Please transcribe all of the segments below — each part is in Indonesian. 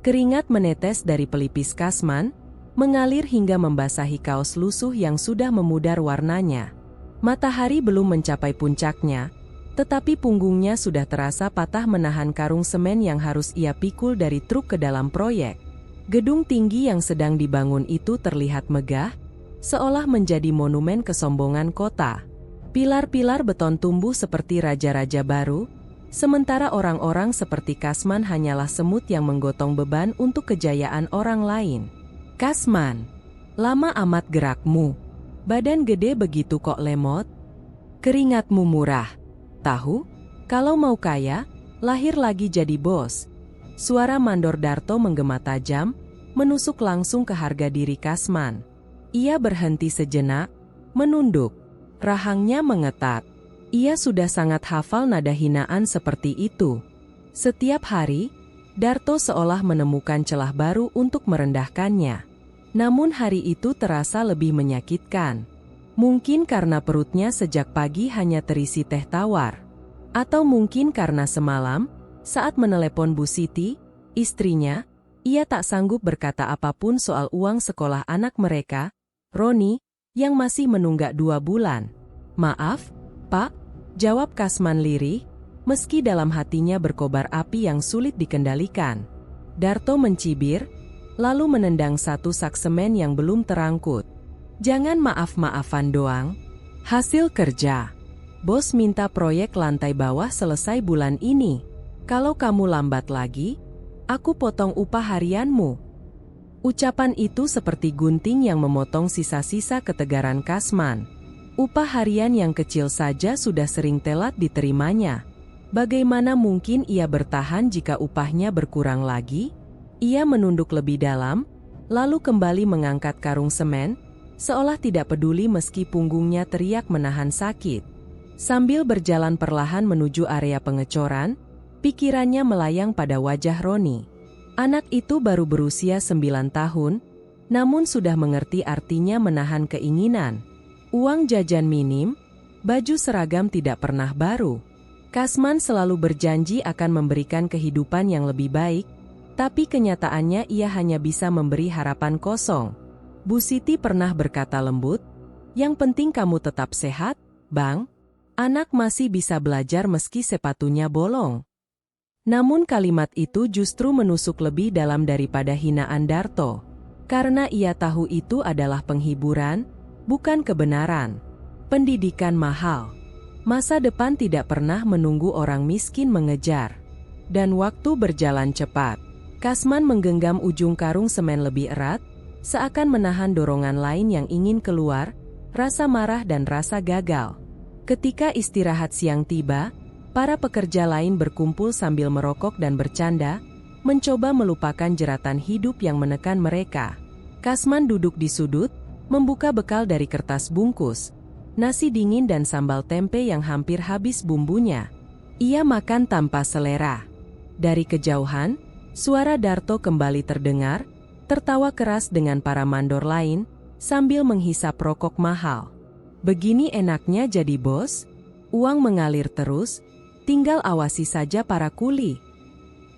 Keringat menetes dari pelipis Kasman, mengalir hingga membasahi kaos lusuh yang sudah memudar warnanya. Matahari belum mencapai puncaknya, tetapi punggungnya sudah terasa patah menahan karung semen yang harus ia pikul dari truk ke dalam proyek. Gedung tinggi yang sedang dibangun itu terlihat megah, seolah menjadi monumen kesombongan kota. Pilar-pilar beton tumbuh seperti raja-raja baru, sementara orang-orang seperti Kasman hanyalah semut yang menggotong beban untuk kejayaan orang lain. Kasman, lama amat gerakmu. Badan gede begitu kok lemot? Keringatmu murah. Tahu, kalau mau kaya, lahir lagi jadi bos. Suara mandor Darto menggema tajam, menusuk langsung ke harga diri Kasman. Ia berhenti sejenak, menunduk. Rahangnya mengetat. Ia sudah sangat hafal nada hinaan seperti itu. Setiap hari, Darto seolah menemukan celah baru untuk merendahkannya. Namun hari itu terasa lebih menyakitkan. Mungkin karena perutnya sejak pagi hanya terisi teh tawar. Atau mungkin karena semalam, saat menelepon Bu Siti, istrinya, ia tak sanggup berkata apapun soal uang sekolah anak mereka, Roni, yang masih menunggak 2 bulan. Maaf, Pak, jawab Kasman lirih, meski dalam hatinya berkobar api yang sulit dikendalikan. Darto mencibir, lalu menendang satu sak semen yang belum terangkut. Jangan maaf-maafan doang. Hasil kerja. Bos minta proyek lantai bawah selesai bulan ini. Kalau kamu lambat lagi, aku potong upah harianmu. Ucapan itu seperti gunting yang memotong sisa-sisa ketegaran Kasman. Upah harian yang kecil saja sudah sering telat diterimanya. Bagaimana mungkin ia bertahan jika upahnya berkurang lagi? Ia menunduk lebih dalam, lalu kembali mengangkat karung semen, seolah tidak peduli meski punggungnya teriak menahan sakit. Sambil berjalan perlahan menuju area pengecoran, pikirannya melayang pada wajah Roni. Anak itu baru berusia 9 tahun, namun sudah mengerti artinya menahan keinginan. Uang jajan minim, baju seragam tidak pernah baru. Kasman selalu berjanji akan memberikan kehidupan yang lebih baik, tapi kenyataannya ia hanya bisa memberi harapan kosong. Bu Siti pernah berkata lembut, "Yang penting kamu tetap sehat, Bang. Anak masih bisa belajar meski sepatunya bolong." Namun kalimat itu justru menusuk lebih dalam daripada hinaan Darto. Karena ia tahu itu adalah penghiburan, bukan kebenaran. Pendidikan mahal. Masa depan tidak pernah menunggu orang miskin mengejar. Dan waktu berjalan cepat. Kasman menggenggam ujung karung semen lebih erat, seakan menahan dorongan lain yang ingin keluar, rasa marah dan rasa gagal. Ketika istirahat siang tiba, para pekerja lain berkumpul sambil merokok dan bercanda, mencoba melupakan jeratan hidup yang menekan mereka. Kasman duduk di sudut, membuka bekal dari kertas bungkus, nasi dingin dan sambal tempe yang hampir habis bumbunya. Ia makan tanpa selera. Dari kejauhan, suara Darto kembali terdengar, tertawa keras dengan para mandor lain, sambil menghisap rokok mahal. Begini enaknya jadi bos, uang mengalir terus, tinggal awasi saja para kuli.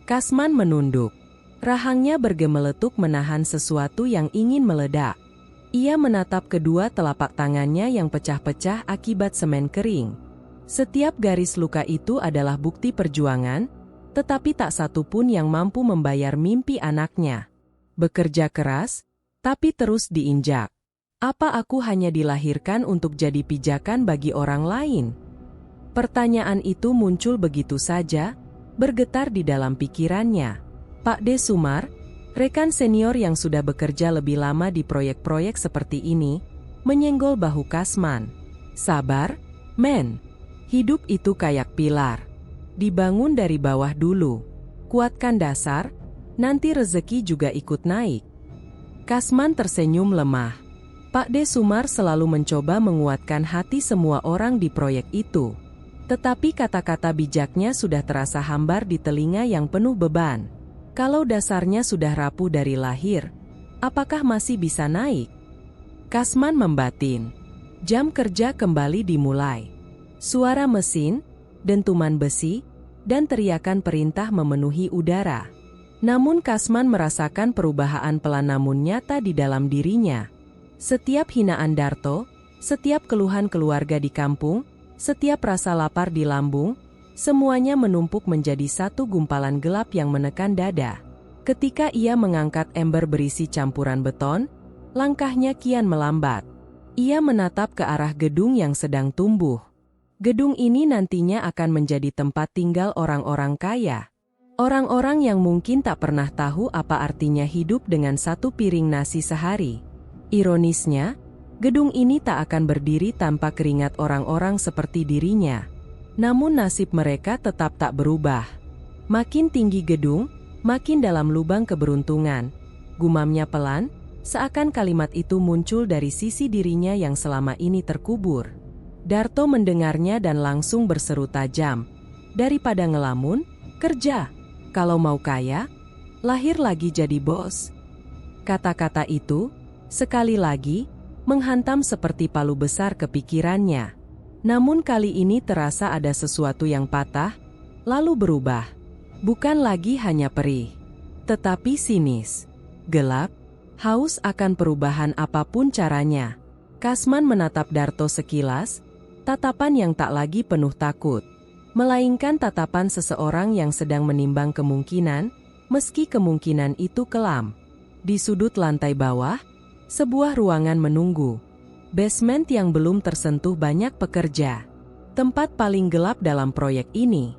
Kasman menunduk. Rahangnya bergemeletuk menahan sesuatu yang ingin meledak. Ia menatap kedua telapak tangannya yang pecah-pecah akibat semen kering. Setiap garis luka itu adalah bukti perjuangan, tetapi tak satu pun yang mampu membayar mimpi anaknya. Bekerja keras, tapi terus diinjak. Apa aku hanya dilahirkan untuk jadi pijakan bagi orang lain? Pertanyaan itu muncul begitu saja, bergetar di dalam pikirannya. Pak De Sumar, rekan senior yang sudah bekerja lebih lama di proyek-proyek seperti ini, menyenggol bahu Kasman. Sabar, men. Hidup itu kayak pilar. Dibangun dari bawah dulu. Kuatkan dasar, nanti rezeki juga ikut naik. Kasman tersenyum lemah. Pak De Sumar selalu mencoba menguatkan hati semua orang di proyek itu. Tetapi kata-kata bijaknya sudah terasa hambar di telinga yang penuh beban. Kalau dasarnya sudah rapuh dari lahir, apakah masih bisa naik? Kasman membatin. Jam kerja kembali dimulai. Suara mesin, dentuman besi, dan teriakan perintah memenuhi udara. Namun Kasman merasakan perubahan pelan namun nyata di dalam dirinya. Setiap hinaan Darto, setiap keluhan keluarga di kampung, setiap rasa lapar di lambung, semuanya menumpuk menjadi satu gumpalan gelap yang menekan dada. Ketika ia mengangkat ember berisi campuran beton, langkahnya kian melambat. Ia menatap ke arah gedung yang sedang tumbuh. Gedung ini nantinya akan menjadi tempat tinggal orang-orang kaya. Orang-orang yang mungkin tak pernah tahu apa artinya hidup dengan satu piring nasi sehari. Ironisnya, gedung ini tak akan berdiri tanpa keringat orang-orang seperti dirinya. Namun nasib mereka tetap tak berubah. Makin tinggi gedung, makin dalam lubang keberuntungan. Gumamnya pelan, seakan kalimat itu muncul dari sisi dirinya yang selama ini terkubur. Darto mendengarnya dan langsung berseru tajam. Daripada ngelamun, kerja. Kalau mau kaya, lahir lagi jadi bos. Kata-kata itu, sekali lagi, menghantam seperti palu besar ke pikirannya. Namun kali ini terasa ada sesuatu yang patah, lalu berubah. Bukan lagi hanya perih, tetapi sinis, gelap, haus akan perubahan apapun caranya. Kasman menatap Darto sekilas, tatapan yang tak lagi penuh takut, melainkan tatapan seseorang yang sedang menimbang kemungkinan, meski kemungkinan itu kelam. Di sudut lantai bawah, sebuah ruangan menunggu. Basement yang belum tersentuh banyak pekerja. Tempat paling gelap dalam proyek ini.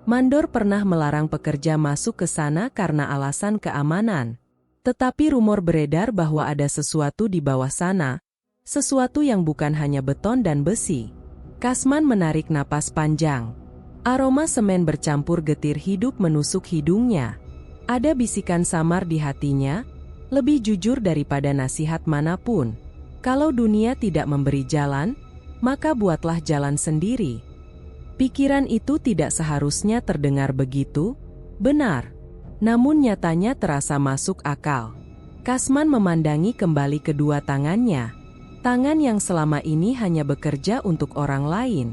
Mandor pernah melarang pekerja masuk ke sana karena alasan keamanan. Tetapi rumor beredar bahwa ada sesuatu di bawah sana. Sesuatu yang bukan hanya beton dan besi. Kasman menarik napas panjang. Aroma semen bercampur getir hidup menusuk hidungnya. Ada bisikan samar di hatinya, lebih jujur daripada nasihat manapun. Kalau dunia tidak memberi jalan, maka buatlah jalan sendiri. Pikiran itu tidak seharusnya terdengar begitu, benar. Namun nyatanya terasa masuk akal. Kasman memandangi kembali kedua tangannya. Tangan yang selama ini hanya bekerja untuk orang lain.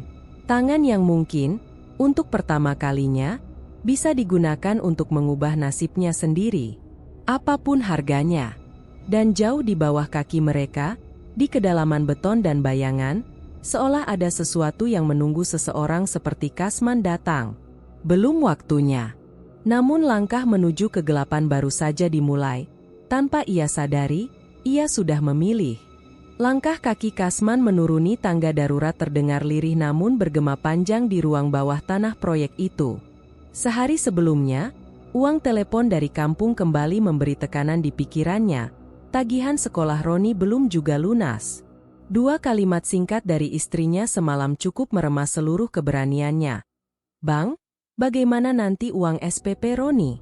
Tangan yang mungkin, untuk pertama kalinya, bisa digunakan untuk mengubah nasibnya sendiri. Apapun harganya. Dan jauh di bawah kaki mereka, di kedalaman beton dan bayangan, seolah ada sesuatu yang menunggu seseorang seperti Kasman datang. Belum waktunya. Namun langkah menuju kegelapan baru saja dimulai. Tanpa ia sadari, ia sudah memilih. Langkah kaki Kasman menuruni tangga darurat terdengar lirih namun bergema panjang di ruang bawah tanah proyek itu. Sehari sebelumnya, uang telepon dari kampung kembali memberi tekanan di pikirannya. Tagihan sekolah Roni belum juga lunas. 2 kalimat singkat dari istrinya semalam cukup meremas seluruh keberaniannya. "Bang, bagaimana nanti uang SPP Roni?"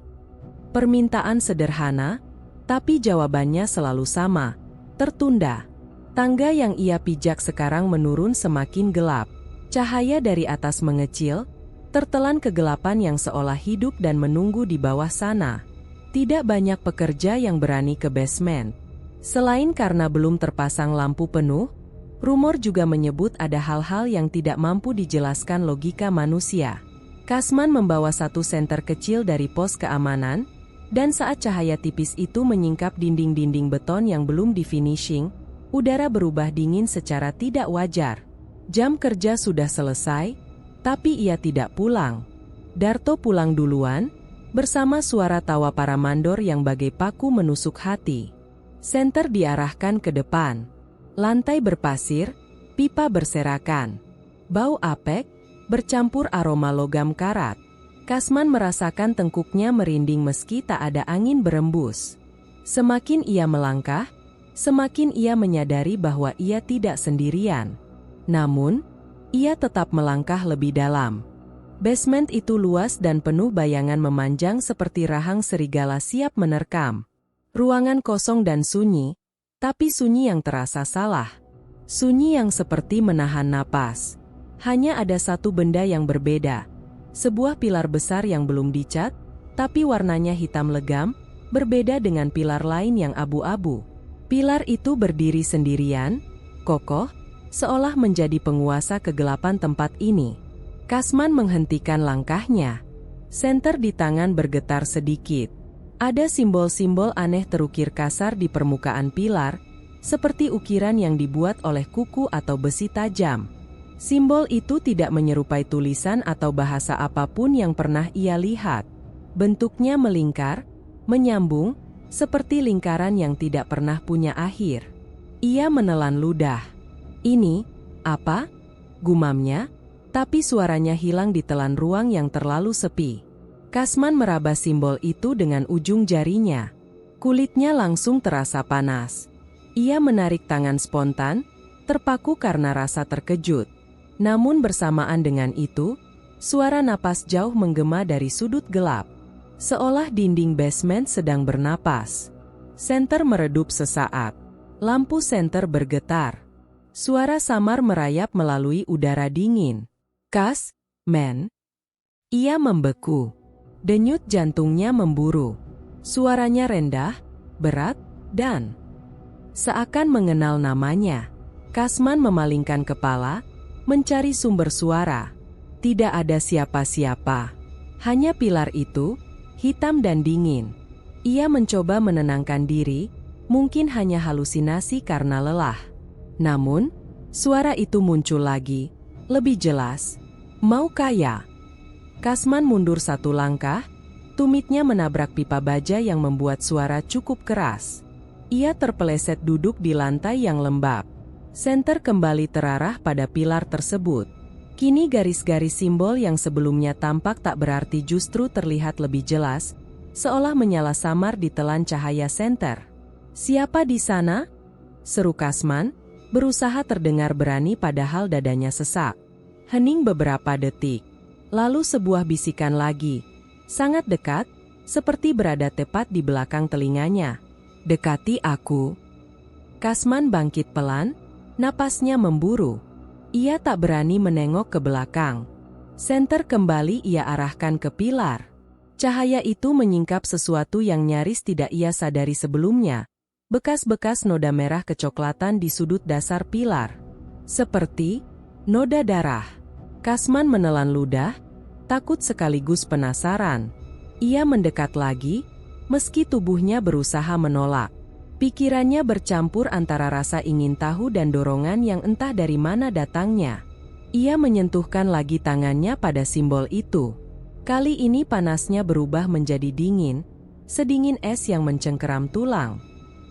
Permintaan sederhana, tapi jawabannya selalu sama. Tertunda. Tangga yang ia pijak sekarang menurun semakin gelap. Cahaya dari atas mengecil, tertelan kegelapan yang seolah hidup dan menunggu di bawah sana. Tidak banyak pekerja yang berani ke basement. Selain karena belum terpasang lampu penuh, rumor juga menyebut ada hal-hal yang tidak mampu dijelaskan logika manusia. Kasman membawa satu senter kecil dari pos keamanan, dan saat cahaya tipis itu menyingkap dinding-dinding beton yang belum di-finishing, udara berubah dingin secara tidak wajar. Jam kerja sudah selesai, tapi ia tidak pulang. Darto pulang duluan, bersama suara tawa para mandor yang bagai paku menusuk hati. Senter diarahkan ke depan. Lantai berpasir, pipa berserakan. Bau apek, bercampur aroma logam karat. Kasman merasakan tengkuknya merinding meski tak ada angin berembus. Semakin ia melangkah, semakin ia menyadari bahwa ia tidak sendirian. Namun, ia tetap melangkah lebih dalam. Basement itu luas dan penuh bayangan memanjang seperti rahang serigala siap menerkam. Ruangan kosong dan sunyi, tapi sunyi yang terasa salah. Sunyi yang seperti menahan napas. Hanya ada satu benda yang berbeda. Sebuah pilar besar yang belum dicat, tapi warnanya hitam legam, berbeda dengan pilar lain yang abu-abu. Pilar itu berdiri sendirian, kokoh, seolah menjadi penguasa kegelapan tempat ini. Kasman menghentikan langkahnya. Senter di tangan bergetar sedikit. Ada simbol-simbol aneh terukir kasar di permukaan pilar, seperti ukiran yang dibuat oleh kuku atau besi tajam. Simbol itu tidak menyerupai tulisan atau bahasa apapun yang pernah ia lihat. Bentuknya melingkar, menyambung, seperti lingkaran yang tidak pernah punya akhir. Ia menelan ludah. "Ini, apa?" gumamnya, tapi suaranya hilang di telan ruang yang terlalu sepi. Kasman meraba simbol itu dengan ujung jarinya. Kulitnya langsung terasa panas. Ia menarik tangan spontan, terpaku karena rasa terkejut. Namun bersamaan dengan itu, suara napas jauh menggema dari sudut gelap. Seolah dinding basement sedang bernapas. Senter meredup sesaat. Lampu senter bergetar. Suara samar merayap melalui udara dingin. "Kas, men." Ia membeku. Denyut jantungnya memburu. Suaranya rendah, berat, dan seakan mengenal namanya. Kasman memalingkan kepala, mencari sumber suara. Tidak ada siapa-siapa. Hanya pilar itu, hitam dan dingin. Ia mencoba menenangkan diri, mungkin hanya halusinasi karena lelah. Namun, suara itu muncul lagi, lebih jelas. "Mau kaya?" Kasman mundur satu langkah, tumitnya menabrak pipa baja yang membuat suara cukup keras. Ia terpeleset duduk di lantai yang lembab. Senter kembali terarah pada pilar tersebut. Kini garis-garis simbol yang sebelumnya tampak tak berarti justru terlihat lebih jelas, seolah menyala samar di telan cahaya senter. "Siapa di sana?" seru Kasman, berusaha terdengar berani padahal dadanya sesak. Hening beberapa detik. Lalu sebuah bisikan lagi, sangat dekat, seperti berada tepat di belakang telinganya. "Dekati aku." Kasman bangkit pelan, napasnya memburu. Ia tak berani menengok ke belakang. Senter kembali ia arahkan ke pilar. Cahaya itu menyingkap sesuatu yang nyaris tidak ia sadari sebelumnya. Bekas-bekas noda merah kecoklatan di sudut dasar pilar. Seperti noda darah. Kasman menelan ludah, takut sekaligus penasaran. Ia mendekat lagi, meski tubuhnya berusaha menolak. Pikirannya bercampur antara rasa ingin tahu dan dorongan yang entah dari mana datangnya. Ia menyentuhkan lagi tangannya pada simbol itu. Kali ini panasnya berubah menjadi dingin, sedingin es yang mencengkeram tulang.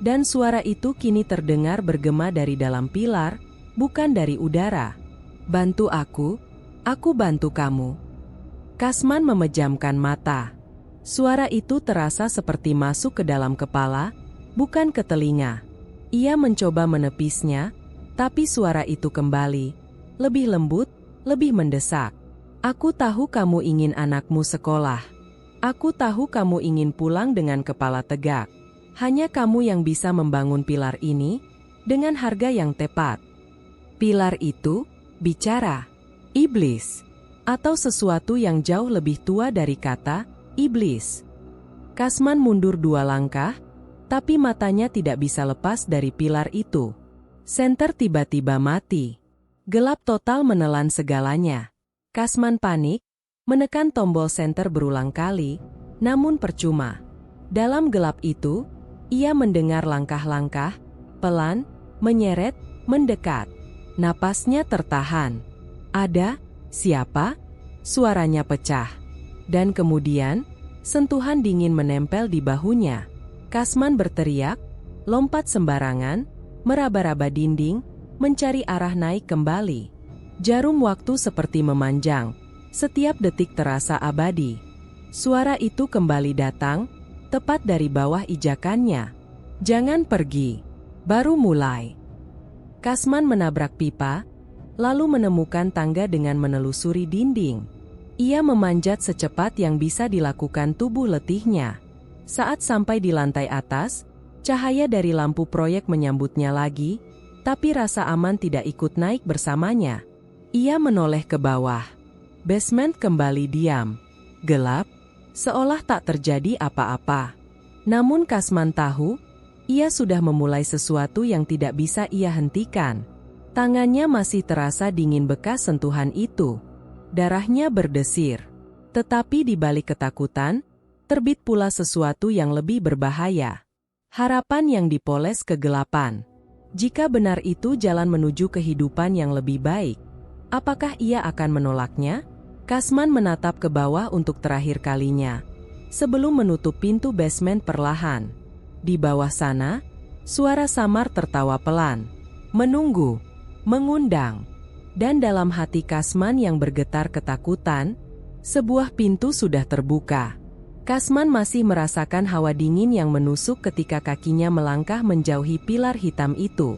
Dan suara itu kini terdengar bergema dari dalam pilar, bukan dari udara. "Bantu aku bantu kamu." Kasman memejamkan mata. Suara itu terasa seperti masuk ke dalam kepala, bukan ke telinga. Ia mencoba menepisnya, tapi suara itu kembali, lebih lembut, lebih mendesak. "Aku tahu kamu ingin anakmu sekolah. Aku tahu kamu ingin pulang dengan kepala tegak. Hanya kamu yang bisa membangun pilar ini, dengan harga yang tepat." Pilar itu bicara. Iblis. Atau sesuatu yang jauh lebih tua dari kata iblis. Kasman mundur 2 langkah, tapi matanya tidak bisa lepas dari pilar itu. Senter tiba-tiba mati. Gelap total menelan segalanya. Kasman panik, menekan tombol senter berulang kali, namun percuma. Dalam gelap itu, ia mendengar langkah-langkah, pelan, menyeret, mendekat. Napasnya tertahan. "Ada, siapa?" Suaranya pecah. Dan kemudian, sentuhan dingin menempel di bahunya. Kasman berteriak, lompat sembarangan, meraba-raba dinding, mencari arah naik kembali. Jarum waktu seperti memanjang. Setiap detik terasa abadi. Suara itu kembali datang, tepat dari bawah ijakannya. "Jangan pergi. Baru mulai." Kasman menabrak pipa, lalu menemukan tangga dengan menelusuri dinding. Ia memanjat secepat yang bisa dilakukan tubuh letihnya. Saat sampai di lantai atas, cahaya dari lampu proyek menyambutnya lagi, tapi rasa aman tidak ikut naik bersamanya. Ia menoleh ke bawah. Basement kembali diam. Gelap, seolah tak terjadi apa-apa. Namun Kasman tahu, ia sudah memulai sesuatu yang tidak bisa ia hentikan. Tangannya masih terasa dingin bekas sentuhan itu. Darahnya berdesir. Tetapi di balik ketakutan, terbit pula sesuatu yang lebih berbahaya. Harapan yang dipoles kegelapan. Jika benar itu jalan menuju kehidupan yang lebih baik, apakah ia akan menolaknya? Kasman menatap ke bawah untuk terakhir kalinya, sebelum menutup pintu basement perlahan. Di bawah sana, suara samar tertawa pelan, menunggu, mengundang. Dan dalam hati Kasman yang bergetar ketakutan, sebuah pintu sudah terbuka. Kasman masih merasakan hawa dingin yang menusuk ketika kakinya melangkah menjauhi pilar hitam itu.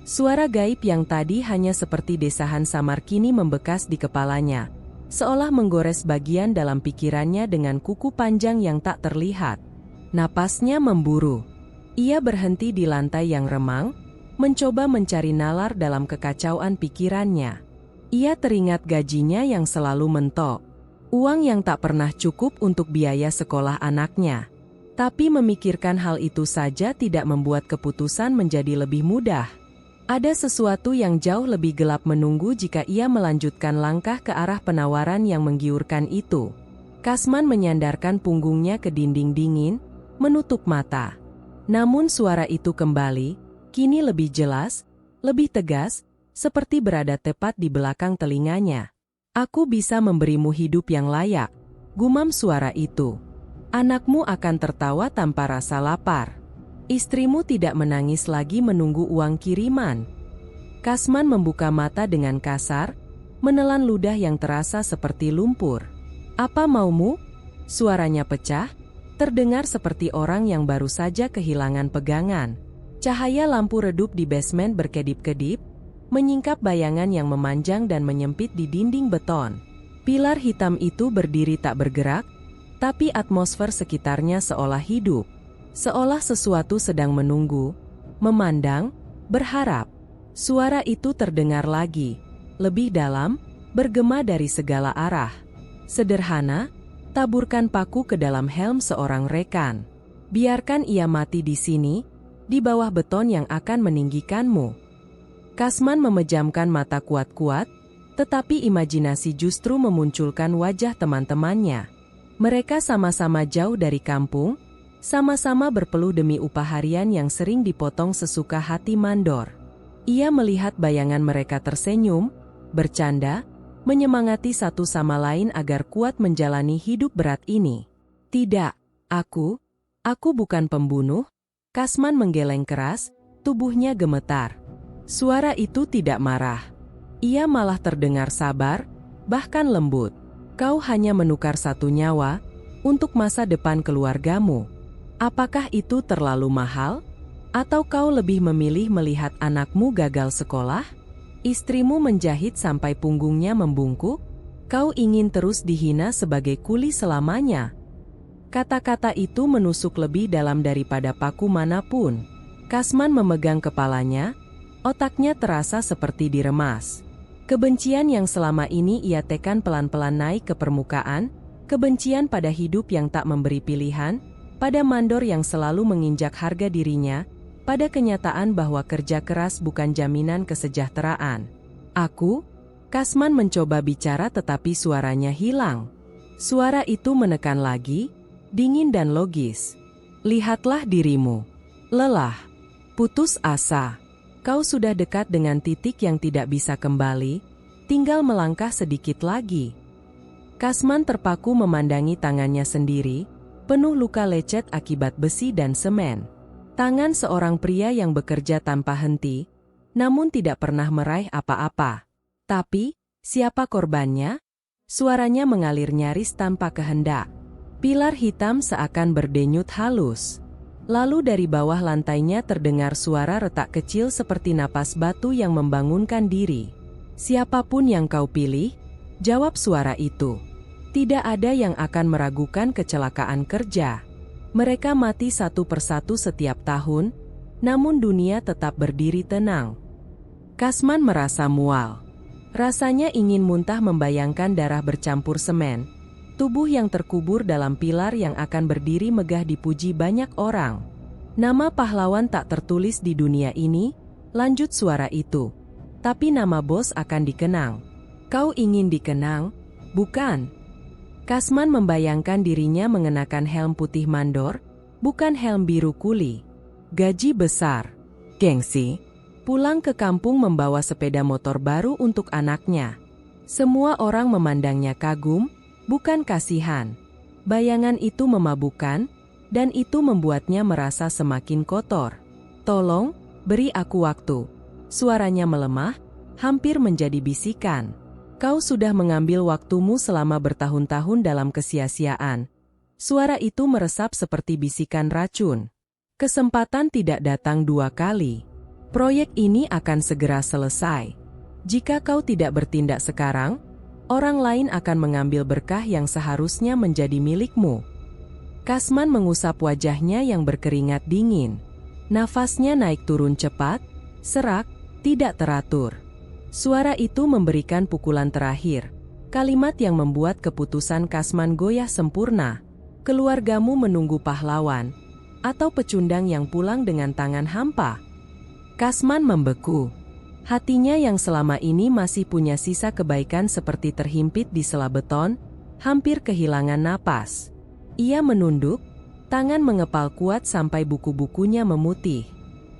Suara gaib yang tadi hanya seperti desahan samar kini membekas di kepalanya, seolah menggores bagian dalam pikirannya dengan kuku panjang yang tak terlihat. Napasnya memburu. Ia berhenti di lantai yang remang, mencoba mencari nalar dalam kekacauan pikirannya. Ia teringat gajinya yang selalu mentok, uang yang tak pernah cukup untuk biaya sekolah anaknya. Tapi memikirkan hal itu saja tidak membuat keputusan menjadi lebih mudah. Ada sesuatu yang jauh lebih gelap menunggu jika ia melanjutkan langkah ke arah penawaran yang menggiurkan itu. Kasman menyandarkan punggungnya ke dinding dingin, menutup mata. Namun suara itu kembali, kini lebih jelas, lebih tegas, seperti berada tepat di belakang telinganya. Aku bisa memberimu hidup yang layak, gumam suara itu. Anakmu akan tertawa tanpa rasa lapar. Istrimu tidak menangis lagi menunggu uang kiriman. Kasman membuka mata dengan kasar, menelan ludah yang terasa seperti lumpur. Apa maumu? Suaranya pecah, terdengar seperti orang yang baru saja kehilangan pegangan. Cahaya lampu redup di basement berkedip-kedip, menyingkap bayangan yang memanjang dan menyempit di dinding beton. Pilar hitam itu berdiri tak bergerak, tapi atmosfer sekitarnya seolah hidup. Seolah sesuatu sedang menunggu, memandang, berharap. Suara itu terdengar lagi, lebih dalam, bergema dari segala arah. Sederhana, taburkan paku ke dalam helm seorang rekan. Biarkan ia mati di sini, di bawah beton yang akan meninggikanmu. Kasman memejamkan mata kuat-kuat, tetapi imajinasi justru memunculkan wajah teman-temannya. Mereka sama-sama jauh dari kampung, sama-sama berpeluh demi upah harian yang sering dipotong sesuka hati mandor. Ia melihat bayangan mereka tersenyum, bercanda, menyemangati satu sama lain agar kuat menjalani hidup berat ini. Tidak, aku bukan pembunuh. Kasman menggeleng keras, tubuhnya gemetar. Suara itu tidak marah. Ia malah terdengar sabar, bahkan lembut. Kau hanya menukar satu nyawa, untuk masa depan keluargamu. Apakah itu terlalu mahal? Atau kau lebih memilih melihat anakmu gagal sekolah? Istrimu menjahit sampai punggungnya membungkuk? Kau ingin terus dihina sebagai kuli selamanya? Kata-kata itu menusuk lebih dalam daripada paku manapun. Kasman memegang kepalanya, otaknya terasa seperti diremas. Kebencian yang selama ini ia tekan pelan-pelan naik ke permukaan, kebencian pada hidup yang tak memberi pilihan, pada mandor yang selalu menginjak harga dirinya, pada kenyataan bahwa kerja keras bukan jaminan kesejahteraan. Kasman mencoba bicara tetapi suaranya hilang. Suara itu menekan lagi, dingin dan logis. Lihatlah dirimu. Lelah. Putus asa. Kau sudah dekat dengan titik yang tidak bisa kembali, tinggal melangkah sedikit lagi. Kasman terpaku memandangi tangannya sendiri, penuh luka lecet akibat besi dan semen. Tangan seorang pria yang bekerja tanpa henti, namun tidak pernah meraih apa-apa. Tapi, siapa korbannya? Suaranya mengalir nyaris tanpa kehendak. Pilar hitam seakan berdenyut halus. Lalu dari bawah lantainya terdengar suara retak kecil seperti napas batu yang membangunkan diri. Siapapun yang kau pilih, jawab suara itu. Tidak ada yang akan meragukan kecelakaan kerja. Mereka mati satu persatu setiap tahun, namun dunia tetap berdiri tenang. Kasman merasa mual. Rasanya ingin muntah membayangkan darah bercampur semen. Tubuh yang terkubur dalam pilar yang akan berdiri megah dipuji banyak orang. Nama pahlawan tak tertulis di dunia ini, lanjut suara itu. Tapi nama bos akan dikenang. Kau ingin dikenang, bukan? Kasman membayangkan dirinya mengenakan helm putih mandor, bukan helm biru kuli. Gaji besar, gengsi, pulang ke kampung membawa sepeda motor baru untuk anaknya. Semua orang memandangnya kagum, bukan kasihan. Bayangan itu memabukkan, dan itu membuatnya merasa semakin kotor. "Tolong, beri aku waktu." Suaranya melemah, hampir menjadi bisikan. "Kau sudah mengambil waktumu selama bertahun-tahun dalam kesia-siaan." Suara itu meresap seperti bisikan racun. "Kesempatan tidak datang dua kali. Proyek ini akan segera selesai. Jika kau tidak bertindak sekarang, orang lain akan mengambil berkah yang seharusnya menjadi milikmu." Kasman mengusap wajahnya yang berkeringat dingin. Nafasnya naik turun cepat, serak, tidak teratur. Suara itu memberikan pukulan terakhir, kalimat yang membuat keputusan Kasman goyah sempurna. "Keluargamu menunggu pahlawan, atau pecundang yang pulang dengan tangan hampa." Kasman membeku. Hatinya yang selama ini masih punya sisa kebaikan seperti terhimpit di sela beton, hampir kehilangan napas. Ia menunduk, tangan mengepal kuat sampai buku-bukunya memutih.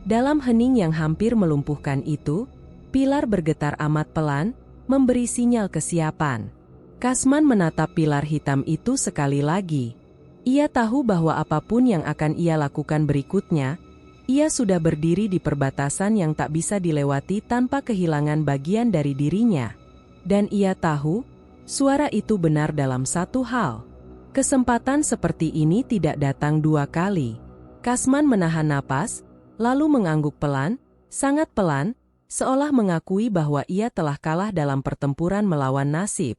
Dalam hening yang hampir melumpuhkan itu, pilar bergetar amat pelan, memberi sinyal kesiapan. Kasman menatap pilar hitam itu sekali lagi. Ia tahu bahwa apapun yang akan ia lakukan berikutnya, ia sudah berdiri di perbatasan yang tak bisa dilewati tanpa kehilangan bagian dari dirinya. Dan ia tahu, suara itu benar dalam satu hal. Kesempatan seperti ini tidak datang dua kali. Kasman menahan napas, lalu mengangguk pelan, sangat pelan, seolah mengakui bahwa ia telah kalah dalam pertempuran melawan nasib.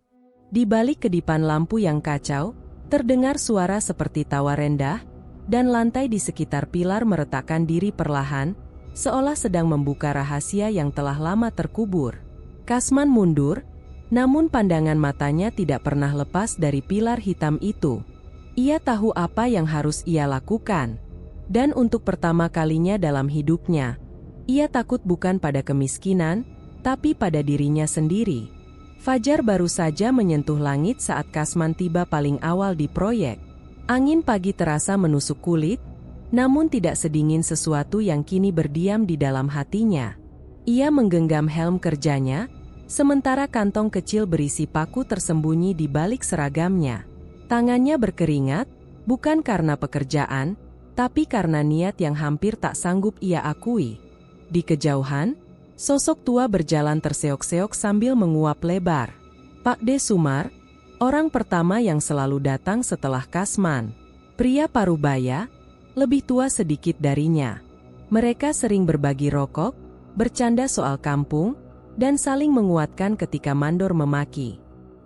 Di balik kedipan lampu yang kacau, terdengar suara seperti tawa rendah, dan lantai di sekitar pilar meretakkan diri perlahan, seolah sedang membuka rahasia yang telah lama terkubur. Kasman mundur, namun pandangan matanya tidak pernah lepas dari pilar hitam itu. Ia tahu apa yang harus ia lakukan. Dan untuk pertama kalinya dalam hidupnya, ia takut bukan pada kemiskinan, tapi pada dirinya sendiri. Fajar baru saja menyentuh langit saat Kasman tiba paling awal di proyek. Angin pagi terasa menusuk kulit, namun tidak sedingin sesuatu yang kini berdiam di dalam hatinya. Ia menggenggam helm kerjanya, sementara kantong kecil berisi paku tersembunyi di balik seragamnya. Tangannya berkeringat, bukan karena pekerjaan, tapi karena niat yang hampir tak sanggup ia akui. Di kejauhan, sosok tua berjalan terseok-seok sambil menguap lebar. Pak De Sumar, orang pertama yang selalu datang setelah Kasman. Pria parubaya, lebih tua sedikit darinya. Mereka sering berbagi rokok, bercanda soal kampung, dan saling menguatkan ketika mandor memaki.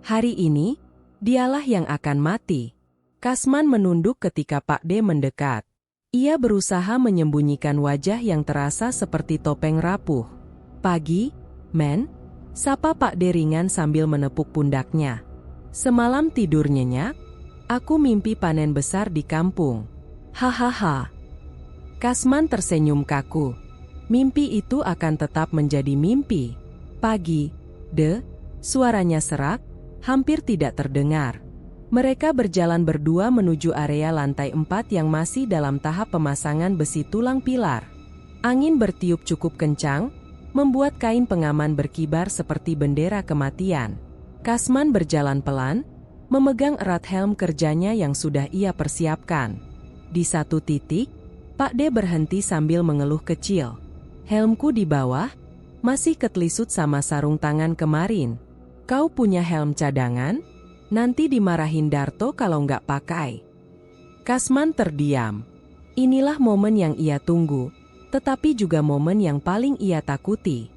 Hari ini, dialah yang akan mati. Kasman menunduk ketika Pak De mendekat. Ia berusaha menyembunyikan wajah yang terasa seperti topeng rapuh. "Pagi, men," sapa Pak De ringan sambil menepuk pundaknya. "Semalam tidur nyenyak? Aku mimpi panen besar di kampung." "Hahaha." Kasman tersenyum kaku. Mimpi itu akan tetap menjadi mimpi. "Pagi, De," suaranya serak, hampir tidak terdengar. Mereka berjalan berdua menuju area lantai 4 yang masih dalam tahap pemasangan besi tulang pilar. Angin bertiup cukup kencang, membuat kain pengaman berkibar seperti bendera kematian. Kasman berjalan pelan, memegang erat helm kerjanya yang sudah ia persiapkan. Di satu titik, Pak De berhenti sambil mengeluh kecil. "Helmku di bawah, masih ketelisut sama sarung tangan kemarin. Kau punya helm cadangan? Nanti dimarahin Darto kalau nggak pakai." Kasman terdiam. Inilah momen yang ia tunggu, tetapi juga momen yang paling ia takuti.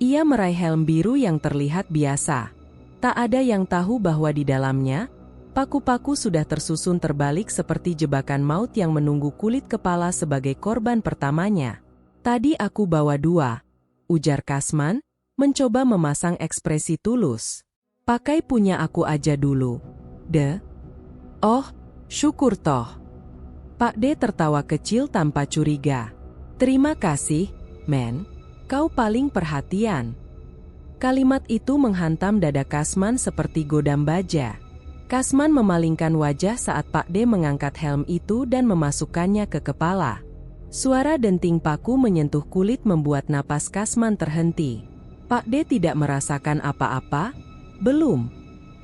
Ia meraih helm biru yang terlihat biasa. Tak ada yang tahu bahwa di dalamnya, paku-paku sudah tersusun terbalik seperti jebakan maut yang menunggu kulit kepala sebagai korban pertamanya. "Tadi aku bawa 2, ujar Kasman, mencoba memasang ekspresi tulus. "Pakai punya aku aja dulu, De." "Oh, syukur toh." Pak De tertawa kecil tanpa curiga. "Terima kasih, men. Kau paling perhatian." Kalimat itu menghantam dada Kasman seperti godam baja. Kasman memalingkan wajah saat Pak D mengangkat helm itu dan memasukkannya ke kepala. Suara denting paku menyentuh kulit membuat napas Kasman terhenti. Pak D tidak merasakan apa-apa? Belum.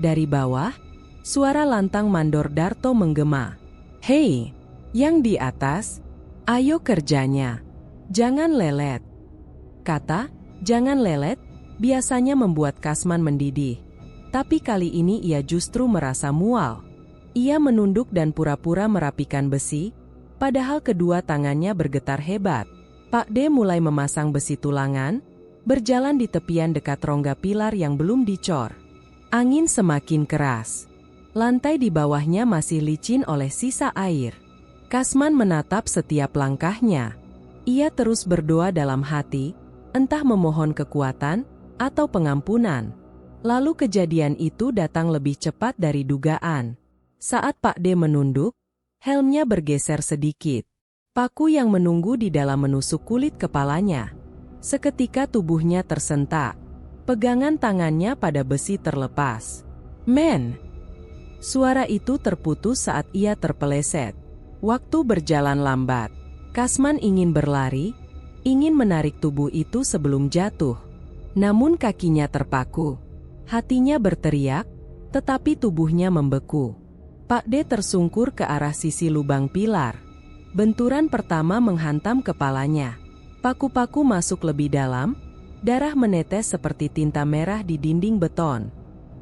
Dari bawah, suara lantang Mandor Darto menggema. "Hei, yang di atas, ayo kerjanya. Jangan lelet." Kata, "jangan lelet," biasanya membuat Kasman mendidih. Tapi kali ini ia justru merasa mual. Ia menunduk dan pura-pura merapikan besi, padahal kedua tangannya bergetar hebat. Pak D mulai memasang besi tulangan, berjalan di tepian dekat rongga pilar yang belum dicor. Angin semakin keras. Lantai di bawahnya masih licin oleh sisa air. Kasman menatap setiap langkahnya. Ia terus berdoa dalam hati, entah memohon kekuatan atau pengampunan. Lalu kejadian itu datang lebih cepat dari dugaan. Saat Pak D menunduk, helmnya bergeser sedikit. Paku yang menunggu di dalam menusuk kulit kepalanya. Seketika tubuhnya tersentak. Pegangan tangannya pada besi terlepas. "Men!" Suara itu terputus saat ia terpeleset. Waktu berjalan lambat. Kasman ingin berlari, ingin menarik tubuh itu sebelum jatuh. Namun kakinya terpaku. Hatinya berteriak, tetapi tubuhnya membeku. Pak D tersungkur ke arah sisi lubang pilar. Benturan pertama menghantam kepalanya. Paku-paku masuk lebih dalam, darah menetes seperti tinta merah di dinding beton.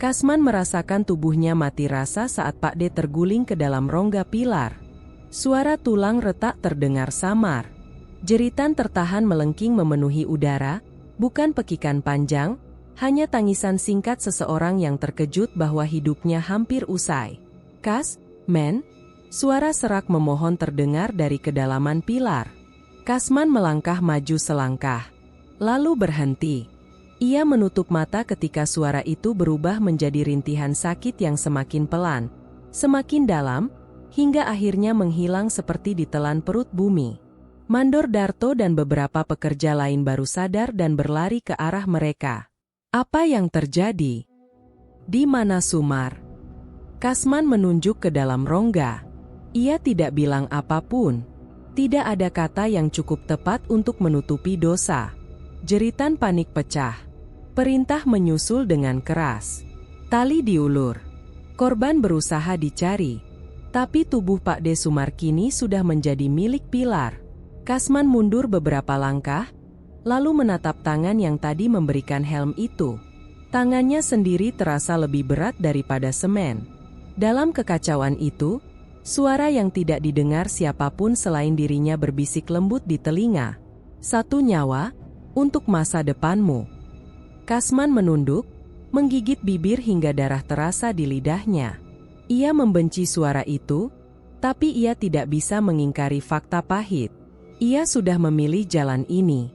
Kasman merasakan tubuhnya mati rasa saat Pak D terguling ke dalam rongga pilar. Suara tulang retak terdengar samar. Jeritan tertahan melengking memenuhi udara, bukan pekikan panjang, hanya tangisan singkat seseorang yang terkejut bahwa hidupnya hampir usai. "Kas, men?" Suara serak memohon terdengar dari kedalaman pilar. Kasman melangkah maju selangkah, lalu berhenti. Ia menutup mata ketika suara itu berubah menjadi rintihan sakit yang semakin pelan, semakin dalam, hingga akhirnya menghilang seperti ditelan perut bumi. Mandor Darto dan beberapa pekerja lain baru sadar dan berlari ke arah mereka. Apa yang terjadi? Di mana Sumar? Kasman menunjuk ke dalam rongga. Ia tidak bilang apapun. Tidak ada kata yang cukup tepat untuk menutupi dosa. Jeritan panik pecah. Perintah menyusul dengan keras. Tali diulur. Korban berusaha dicari. Tapi tubuh Pak D Sumar kini sudah menjadi milik pilar. Kasman mundur beberapa langkah, lalu menatap tangan yang tadi memberikan helm itu. Tangannya sendiri terasa lebih berat daripada semen. Dalam kekacauan itu, suara yang tidak didengar siapapun selain dirinya berbisik lembut di telinga. "Satu nyawa, untuk masa depanmu." Kasman menunduk, menggigit bibir hingga darah terasa di lidahnya. Ia membenci suara itu, tapi ia tidak bisa mengingkari fakta pahit. Ia sudah memilih jalan ini.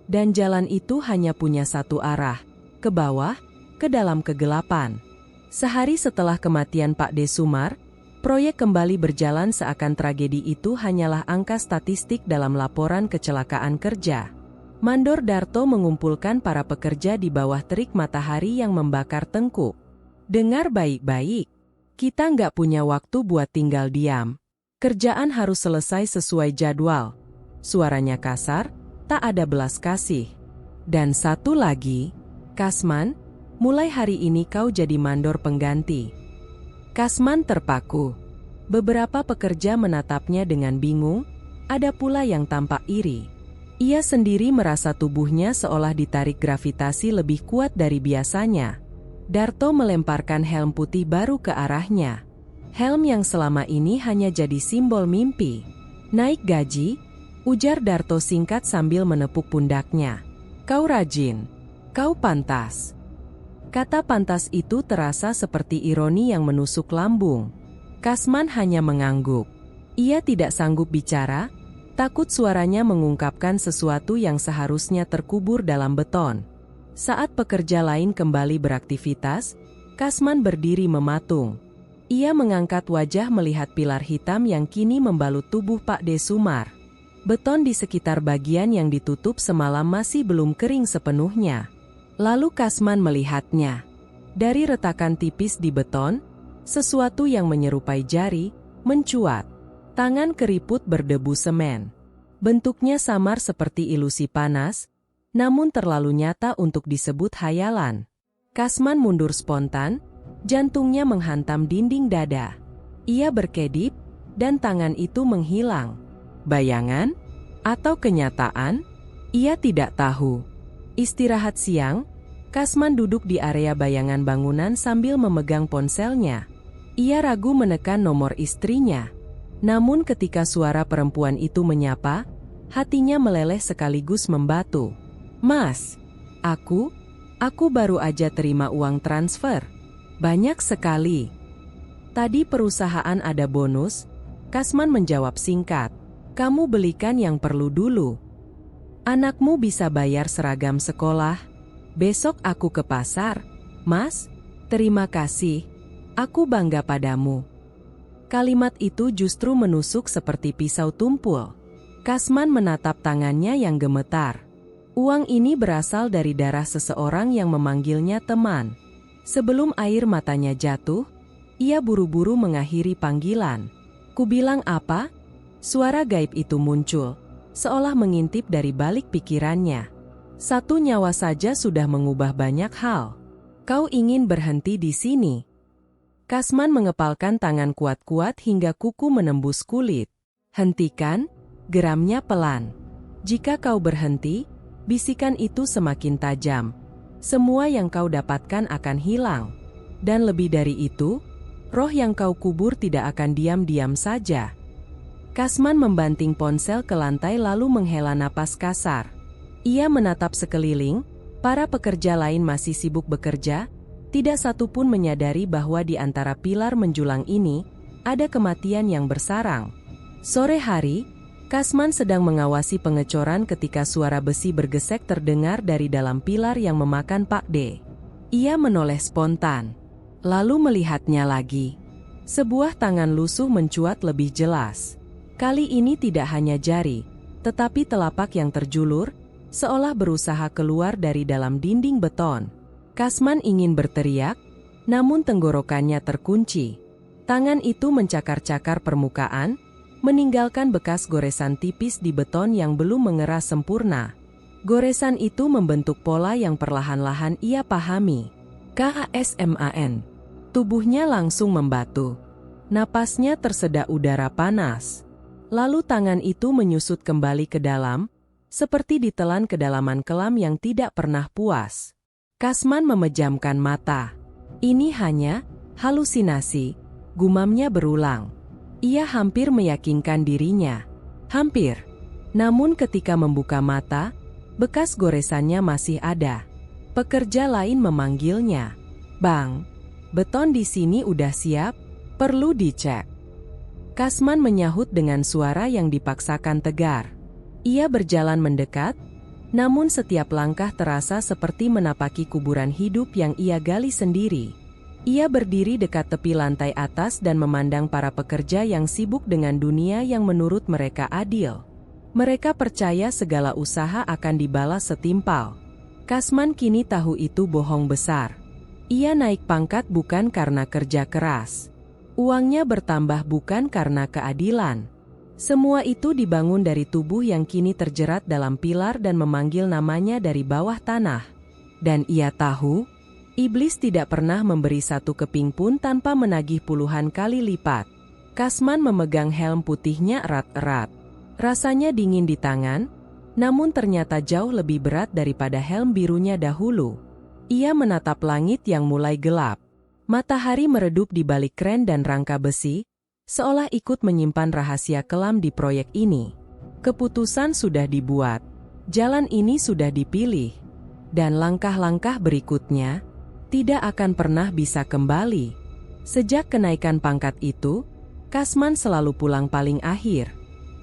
Dan jalan itu hanya punya satu arah, ke bawah, ke dalam kegelapan. Sehari setelah kematian Pak D Sumar, proyek kembali berjalan seakan tragedi itu hanyalah angka statistik dalam laporan kecelakaan kerja. Mandor Darto mengumpulkan para pekerja di bawah terik matahari yang membakar tengkuk. "Dengar baik-baik, kita nggak punya waktu buat tinggal diam. Kerjaan harus selesai sesuai jadwal." Suaranya kasar, tak ada belas kasih. "Dan satu lagi, Kasman, mulai hari ini kau jadi mandor pengganti." Kasman terpaku. Beberapa pekerja menatapnya dengan bingung, ada pula yang tampak iri. Ia sendiri merasa tubuhnya seolah ditarik gravitasi lebih kuat dari biasanya. Darto melemparkan helm putih baru ke arahnya. Helm yang selama ini hanya jadi simbol mimpi. "Naik gaji?" ujar Darto singkat sambil menepuk pundaknya. "Kau rajin. Kau pantas." Kata pantas itu terasa seperti ironi yang menusuk lambung. Kasman hanya mengangguk. Ia tidak sanggup bicara, takut suaranya mengungkapkan sesuatu yang seharusnya terkubur dalam beton. Saat pekerja lain kembali beraktivitas, Kasman berdiri mematung. Ia mengangkat wajah melihat pilar hitam yang kini membalut tubuh Pak D Sumar. Beton di sekitar bagian yang ditutup semalam masih belum kering sepenuhnya. Lalu Kasman melihatnya. Dari retakan tipis di beton, Sesuatu yang menyerupai jari mencuat. Tangan keriput berdebu semen. Bentuknya samar seperti ilusi panas, namun terlalu nyata untuk disebut hayalan. Kasman mundur spontan, jantungnya menghantam dinding dada. Ia berkedip, dan tangan itu menghilang. Bayangan? Atau kenyataan? Ia tidak tahu. Istirahat siang, Kasman duduk di area bayangan bangunan sambil memegang ponselnya. Ia ragu menekan nomor istrinya. Namun ketika suara perempuan itu menyapa, hatinya meleleh sekaligus membatu. "Mas, aku baru aja terima uang transfer. Banyak sekali. Tadi perusahaan ada bonus." Kasman menjawab singkat. "Kamu belikan yang perlu dulu. Anakmu bisa bayar seragam sekolah. Besok aku ke pasar." "Mas, terima kasih. Aku bangga padamu." Kalimat itu justru menusuk seperti pisau tumpul. Kasman menatap tangannya yang gemetar. Uang ini berasal dari darah seseorang yang memanggilnya teman. Sebelum air matanya jatuh, ia buru-buru mengakhiri panggilan. "Kubilang apa?" Suara gaib itu muncul, seolah mengintip dari balik pikirannya. "Satu nyawa saja sudah mengubah banyak hal. Kau ingin berhenti di sini?" Kasman mengepalkan tangan kuat-kuat hingga kuku menembus kulit. "Hentikan," geramnya pelan. "Jika kau berhenti," bisikan itu semakin tajam, "semua yang kau dapatkan akan hilang. Dan lebih dari itu, roh yang kau kubur tidak akan diam-diam saja." Kasman membanting ponsel ke lantai lalu menghela napas kasar. Ia menatap sekeliling, para pekerja lain masih sibuk bekerja, tidak satu pun menyadari bahwa di antara pilar menjulang ini, ada kematian yang bersarang. Sore hari, Kasman sedang mengawasi pengecoran ketika suara besi bergesek terdengar dari dalam pilar yang memakan Pak D. Ia menoleh spontan, lalu melihatnya lagi. Sebuah tangan lusuh mencuat lebih jelas. Kali ini tidak hanya jari, tetapi telapak yang terjulur, seolah berusaha keluar dari dalam dinding beton. Kasman ingin berteriak, namun tenggorokannya terkunci. Tangan itu mencakar-cakar permukaan, meninggalkan bekas goresan tipis di beton yang belum mengeras sempurna. Goresan itu membentuk pola yang perlahan-lahan ia pahami. Kasman. Tubuhnya langsung membatu. Napasnya tersedak udara panas. Lalu tangan itu menyusut kembali ke dalam, seperti ditelan kedalaman kelam yang tidak pernah puas. Kasman memejamkan mata. "Ini hanya halusinasi," gumamnya berulang. Ia hampir meyakinkan dirinya. Hampir. Namun ketika membuka mata, bekas goresannya masih ada. Pekerja lain memanggilnya. "Bang, beton di sini udah siap, perlu dicek." Kasman menyahut dengan suara yang dipaksakan tegar. Ia berjalan mendekat, namun setiap langkah terasa seperti menapaki kuburan hidup yang ia gali sendiri. Ia berdiri dekat tepi lantai atas dan memandang para pekerja yang sibuk dengan dunia yang menurut mereka adil. Mereka percaya segala usaha akan dibalas setimpal. Kasman kini tahu itu bohong besar. Ia naik pangkat bukan karena kerja keras. Uangnya bertambah bukan karena keadilan. Semua itu dibangun dari tubuh yang kini terjerat dalam pilar dan memanggil namanya dari bawah tanah. Dan ia tahu, iblis tidak pernah memberi satu keping pun tanpa menagih puluhan kali lipat. Kasman memegang helm putihnya erat-erat. Rasanya dingin di tangan, namun ternyata jauh lebih berat daripada helm birunya dahulu. Ia menatap langit yang mulai gelap. Matahari meredup di balik kren dan rangka besi, seolah ikut menyimpan rahasia kelam di proyek ini. Keputusan sudah dibuat, jalan ini sudah dipilih, dan langkah-langkah berikutnya tidak akan pernah bisa kembali. Sejak kenaikan pangkat itu, Kasman selalu pulang paling akhir.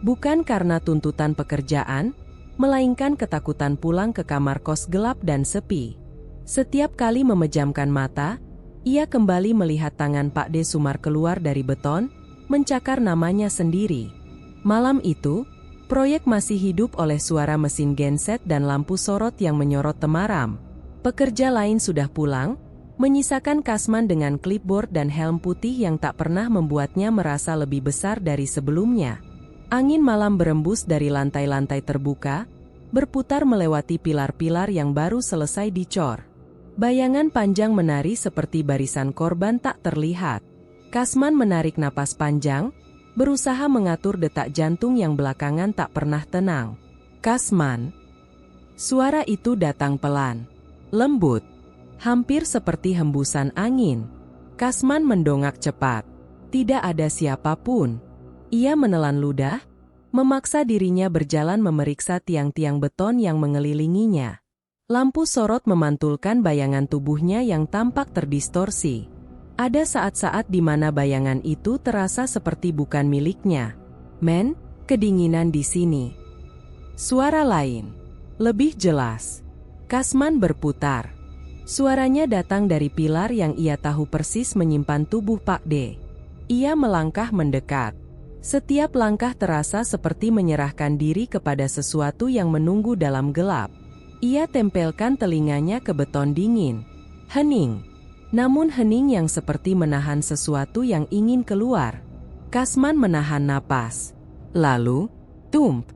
Bukan karena tuntutan pekerjaan, melainkan ketakutan pulang ke kamar kos gelap dan sepi. Setiap kali memejamkan mata, ia kembali melihat tangan Pak D. Sumar keluar dari beton, mencakar namanya sendiri. Malam itu, proyek masih hidup oleh suara mesin genset dan lampu sorot yang menyorot temaram. Pekerja lain sudah pulang, menyisakan Kasman dengan clipboard dan helm putih yang tak pernah membuatnya merasa lebih besar dari sebelumnya. Angin malam berembus dari lantai-lantai terbuka, berputar melewati pilar-pilar yang baru selesai dicor. Bayangan panjang menari seperti barisan korban tak terlihat. Kasman menarik napas panjang, berusaha mengatur detak jantung yang belakangan tak pernah tenang. Kasman. Suara itu datang pelan, lembut, hampir seperti hembusan angin. Kasman mendongak cepat. Tidak ada siapapun. Ia menelan ludah, memaksa dirinya berjalan memeriksa tiang-tiang beton yang mengelilinginya. Lampu sorot memantulkan bayangan tubuhnya yang tampak terdistorsi. Ada saat-saat di mana bayangan itu terasa seperti bukan miliknya. "Men, kedinginan di sini." Suara lain, lebih jelas. Kasman berputar. Suaranya datang dari pilar yang ia tahu persis menyimpan tubuh Pak D. Ia melangkah mendekat. Setiap langkah terasa seperti menyerahkan diri kepada sesuatu yang menunggu dalam gelap. Ia tempelkan telinganya ke beton dingin. Hening. Namun hening yang seperti menahan sesuatu yang ingin keluar. Kasman menahan napas. Lalu, tump.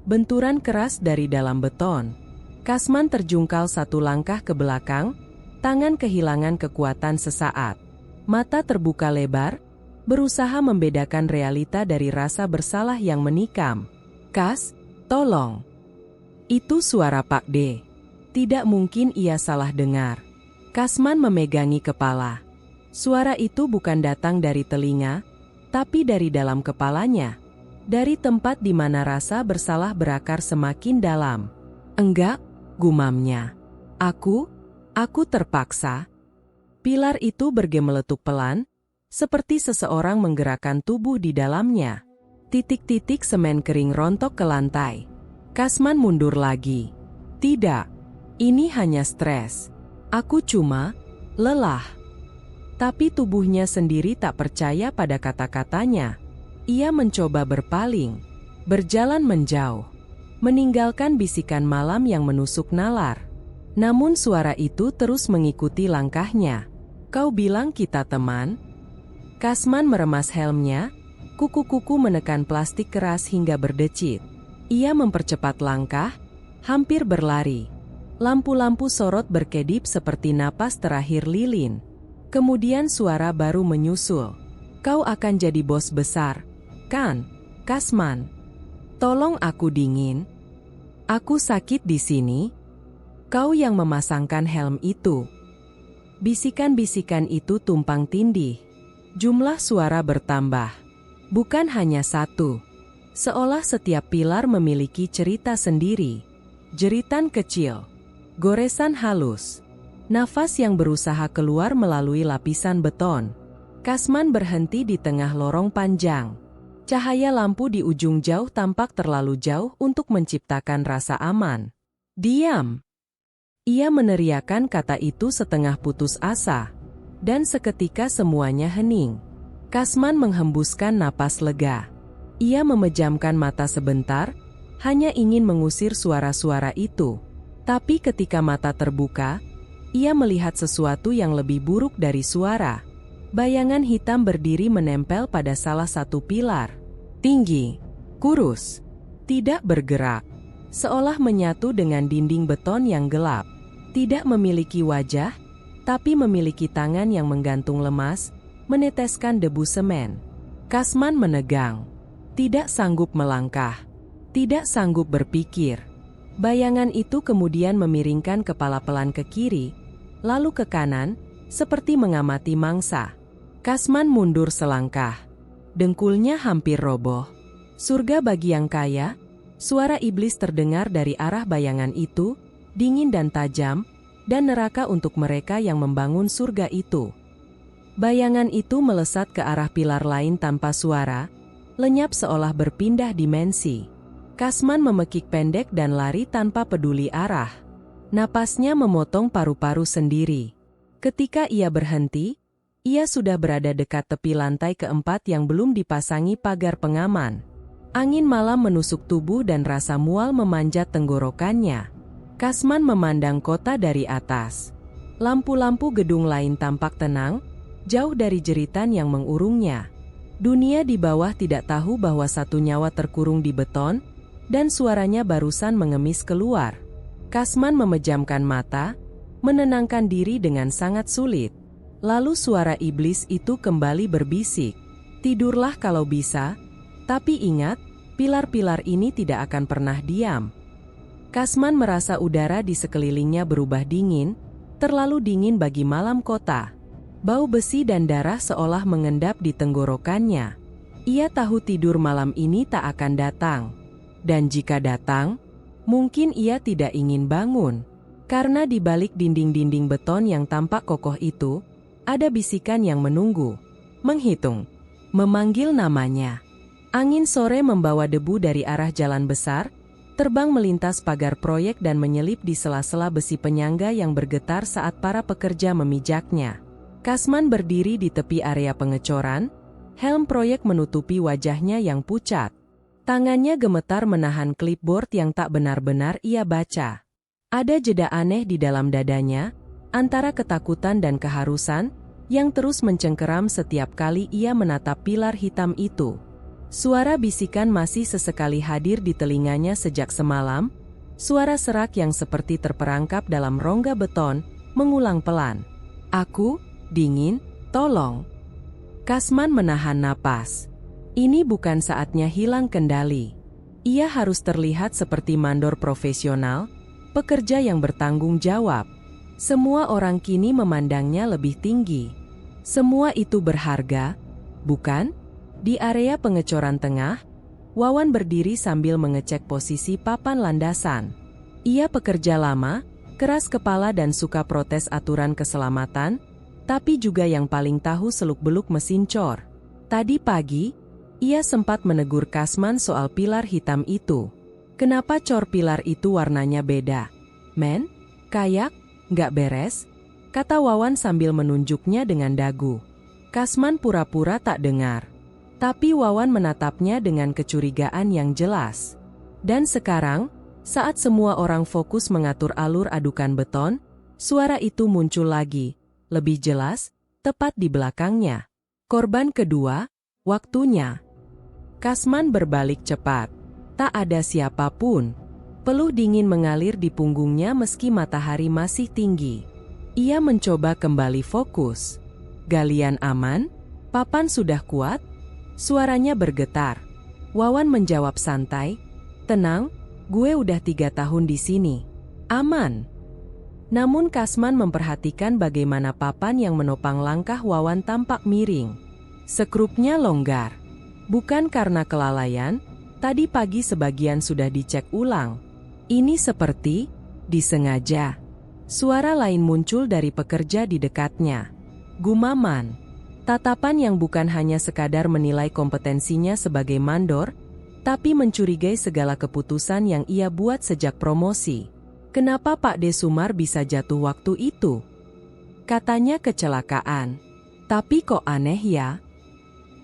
Benturan keras dari dalam beton. Kasman terjungkal satu langkah ke belakang, tangan kehilangan kekuatan sesaat. Mata terbuka lebar, berusaha membedakan realita dari rasa bersalah yang menikam. "Kas, tolong." Itu suara Pak D. Tidak mungkin ia salah dengar. Kasman memegangi kepala. Suara itu bukan datang dari telinga, tapi dari dalam kepalanya. Dari tempat di mana rasa bersalah berakar semakin dalam. "Enggak," gumamnya. Aku terpaksa." Pilar itu bergemeletuk pelan, seperti seseorang menggerakkan tubuh di dalamnya. Titik-titik semen kering rontok ke lantai. Kasman mundur lagi. "Tidak, ini hanya stres. Aku cuma lelah." Tapi tubuhnya sendiri tak percaya pada kata-katanya. Ia mencoba berpaling, berjalan menjauh, meninggalkan bisikan malam yang menusuk nalar. Namun suara itu terus mengikuti langkahnya. "Kau bilang kita teman?" Kasman meremas helmnya, kuku-kuku menekan plastik keras hingga berdecit. Ia mempercepat langkah, hampir berlari. Lampu-lampu sorot berkedip seperti napas terakhir lilin. Kemudian suara baru menyusul. "Kau akan jadi bos besar, kan, Kasman? Tolong aku dingin. Aku sakit di sini." "Kau yang memasangkan helm itu." Bisikan-bisikan itu tumpang tindih. Jumlah suara bertambah. Bukan hanya satu. Seolah setiap pilar memiliki cerita sendiri. Jeritan kecil. Goresan halus. Nafas yang berusaha keluar melalui lapisan beton. Kasman berhenti di tengah lorong panjang. Cahaya lampu di ujung jauh tampak terlalu jauh untuk menciptakan rasa aman. "Diam!" Ia meneriakkan kata itu setengah putus asa. Dan seketika semuanya hening. Kasman menghembuskan napas lega. Ia memejamkan mata sebentar, hanya ingin mengusir suara-suara itu. Tapi ketika mata terbuka, ia melihat sesuatu yang lebih buruk dari suara. Bayangan hitam berdiri menempel pada salah satu pilar. Tinggi, kurus, tidak bergerak. Seolah menyatu dengan dinding beton yang gelap. Tidak memiliki wajah, tapi memiliki tangan yang menggantung lemas, meneteskan debu semen. Kasman menegang. Tidak sanggup melangkah. Tidak sanggup berpikir. Bayangan itu kemudian memiringkan kepala pelan ke kiri, lalu ke kanan, seperti mengamati mangsa. Kasman mundur selangkah. Dengkulnya hampir roboh. "Surga bagi yang kaya." Suara iblis terdengar dari arah bayangan itu, dingin dan tajam, dan neraka untuk mereka yang membangun surga itu. Bayangan itu melesat ke arah pilar lain tanpa suara, lenyap seolah berpindah dimensi. Kasman memekik pendek dan lari tanpa peduli arah. Napasnya memotong paru-paru sendiri. Ketika ia berhenti, ia sudah berada dekat tepi lantai keempat yang belum dipasangi pagar pengaman. Angin malam menusuk tubuh dan rasa mual memanjat tenggorokannya. Kasman memandang kota dari atas. Lampu-lampu gedung lain tampak tenang, jauh dari jeritan yang mengurungnya. Dunia di bawah tidak tahu bahwa satu nyawa terkurung di beton, dan suaranya barusan mengemis keluar. Kasman memejamkan mata, menenangkan diri dengan sangat sulit. Lalu suara iblis itu kembali berbisik. Tidurlah kalau bisa, tapi ingat, pilar-pilar ini tidak akan pernah diam. Kasman merasa udara di sekelilingnya berubah dingin, terlalu dingin bagi malam kota. Bau besi dan darah seolah mengendap di tenggorokannya. Ia tahu tidur malam ini tak akan datang. Dan jika datang, mungkin ia tidak ingin bangun. Karena di balik dinding-dinding beton yang tampak kokoh itu, ada bisikan yang menunggu, menghitung, memanggil namanya. Angin sore membawa debu dari arah jalan besar, terbang melintas pagar proyek dan menyelip di sela-sela besi penyangga yang bergetar saat para pekerja memijaknya. Kasman berdiri di tepi area pengecoran, helm proyek menutupi wajahnya yang pucat. Tangannya gemetar menahan clipboard yang tak benar-benar ia baca. Ada jeda aneh di dalam dadanya, antara ketakutan dan keharusan, yang terus mencengkeram setiap kali ia menatap pilar hitam itu. Suara bisikan masih sesekali hadir di telinganya sejak semalam, suara serak yang seperti terperangkap dalam rongga beton, mengulang pelan. Aku, dingin, tolong. Kasman menahan napas. Ini bukan saatnya hilang kendali. Ia harus terlihat seperti mandor profesional, pekerja yang bertanggung jawab. Semua orang kini memandangnya lebih tinggi. Semua itu berharga, bukan? Di area pengecoran tengah, Wawan berdiri sambil mengecek posisi papan landasan. Ia pekerja lama, keras kepala dan suka protes aturan keselamatan, tapi juga yang paling tahu seluk-beluk mesin cor. Tadi pagi, ia sempat menegur Kasman soal pilar hitam itu. Kenapa cor pilar itu warnanya beda? Men, kayak, nggak beres? Kata Wawan sambil menunjuknya dengan dagu. Kasman pura-pura tak dengar. Tapi Wawan menatapnya dengan kecurigaan yang jelas. Dan sekarang, saat semua orang fokus mengatur alur adukan beton, suara itu muncul lagi. Lebih jelas, tepat di belakangnya. Korban kedua, waktunya. Kasman berbalik cepat. Tak ada siapapun. Peluh dingin mengalir di punggungnya meski matahari masih tinggi. Ia mencoba kembali fokus. Galian aman? Papan sudah kuat? Suaranya bergetar. Wawan menjawab santai. Tenang, gue udah 3 tahun di sini. Aman. Namun Kasman memperhatikan bagaimana papan yang menopang langkah Wawan tampak miring. Sekrupnya longgar. Bukan karena kelalaian, tadi pagi sebagian sudah dicek ulang. Ini seperti disengaja. Suara lain muncul dari pekerja di dekatnya. Gumaman. Tatapan yang bukan hanya sekadar menilai kompetensinya sebagai mandor, tapi mencurigai segala keputusan yang ia buat sejak promosi. Kenapa Pak De Sumar bisa jatuh waktu itu? Katanya kecelakaan. Tapi kok aneh ya?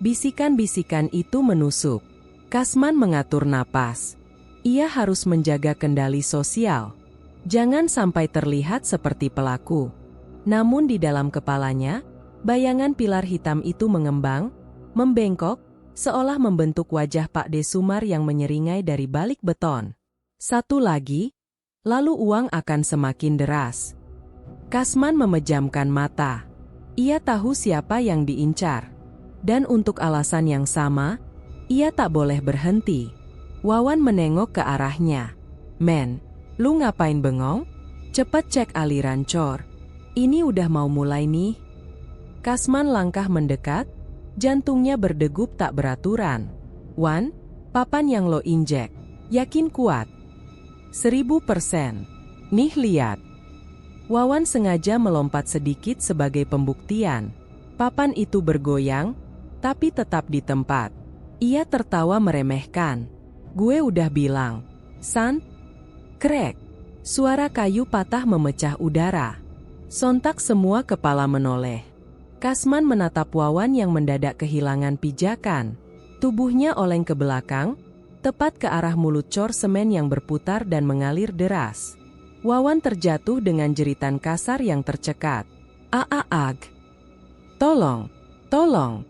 Bisikan-bisikan itu menusuk. Kasman mengatur napas. Ia harus menjaga kendali sosial. Jangan sampai terlihat seperti pelaku. Namun di dalam kepalanya, bayangan pilar hitam itu mengembang, membengkok, seolah membentuk wajah Pak De Sumar yang menyeringai dari balik beton. Satu lagi, lalu uang akan semakin deras. Kasman memejamkan mata. Ia tahu siapa yang diincar. Dan untuk alasan yang sama, ia tak boleh berhenti. Wawan menengok ke arahnya. Men, lu ngapain bengong? Cepat cek aliran cor. Ini udah mau mulai nih. Kasman langkah mendekat, jantungnya berdegup tak beraturan. Wan, papan yang lo injek, yakin kuat? 1000%. Nih lihat. Wawan sengaja melompat sedikit sebagai pembuktian. Papan itu bergoyang, tapi tetap di tempat. Ia tertawa meremehkan. Gue udah bilang. San? Krek. Suara kayu patah memecah udara. Sontak semua kepala menoleh. Kasman menatap Wawan yang mendadak kehilangan pijakan. Tubuhnya oleng ke belakang, tepat ke arah mulut cor semen yang berputar dan mengalir deras. Wawan terjatuh dengan jeritan kasar yang tercekat. Ag. Tolong, tolong.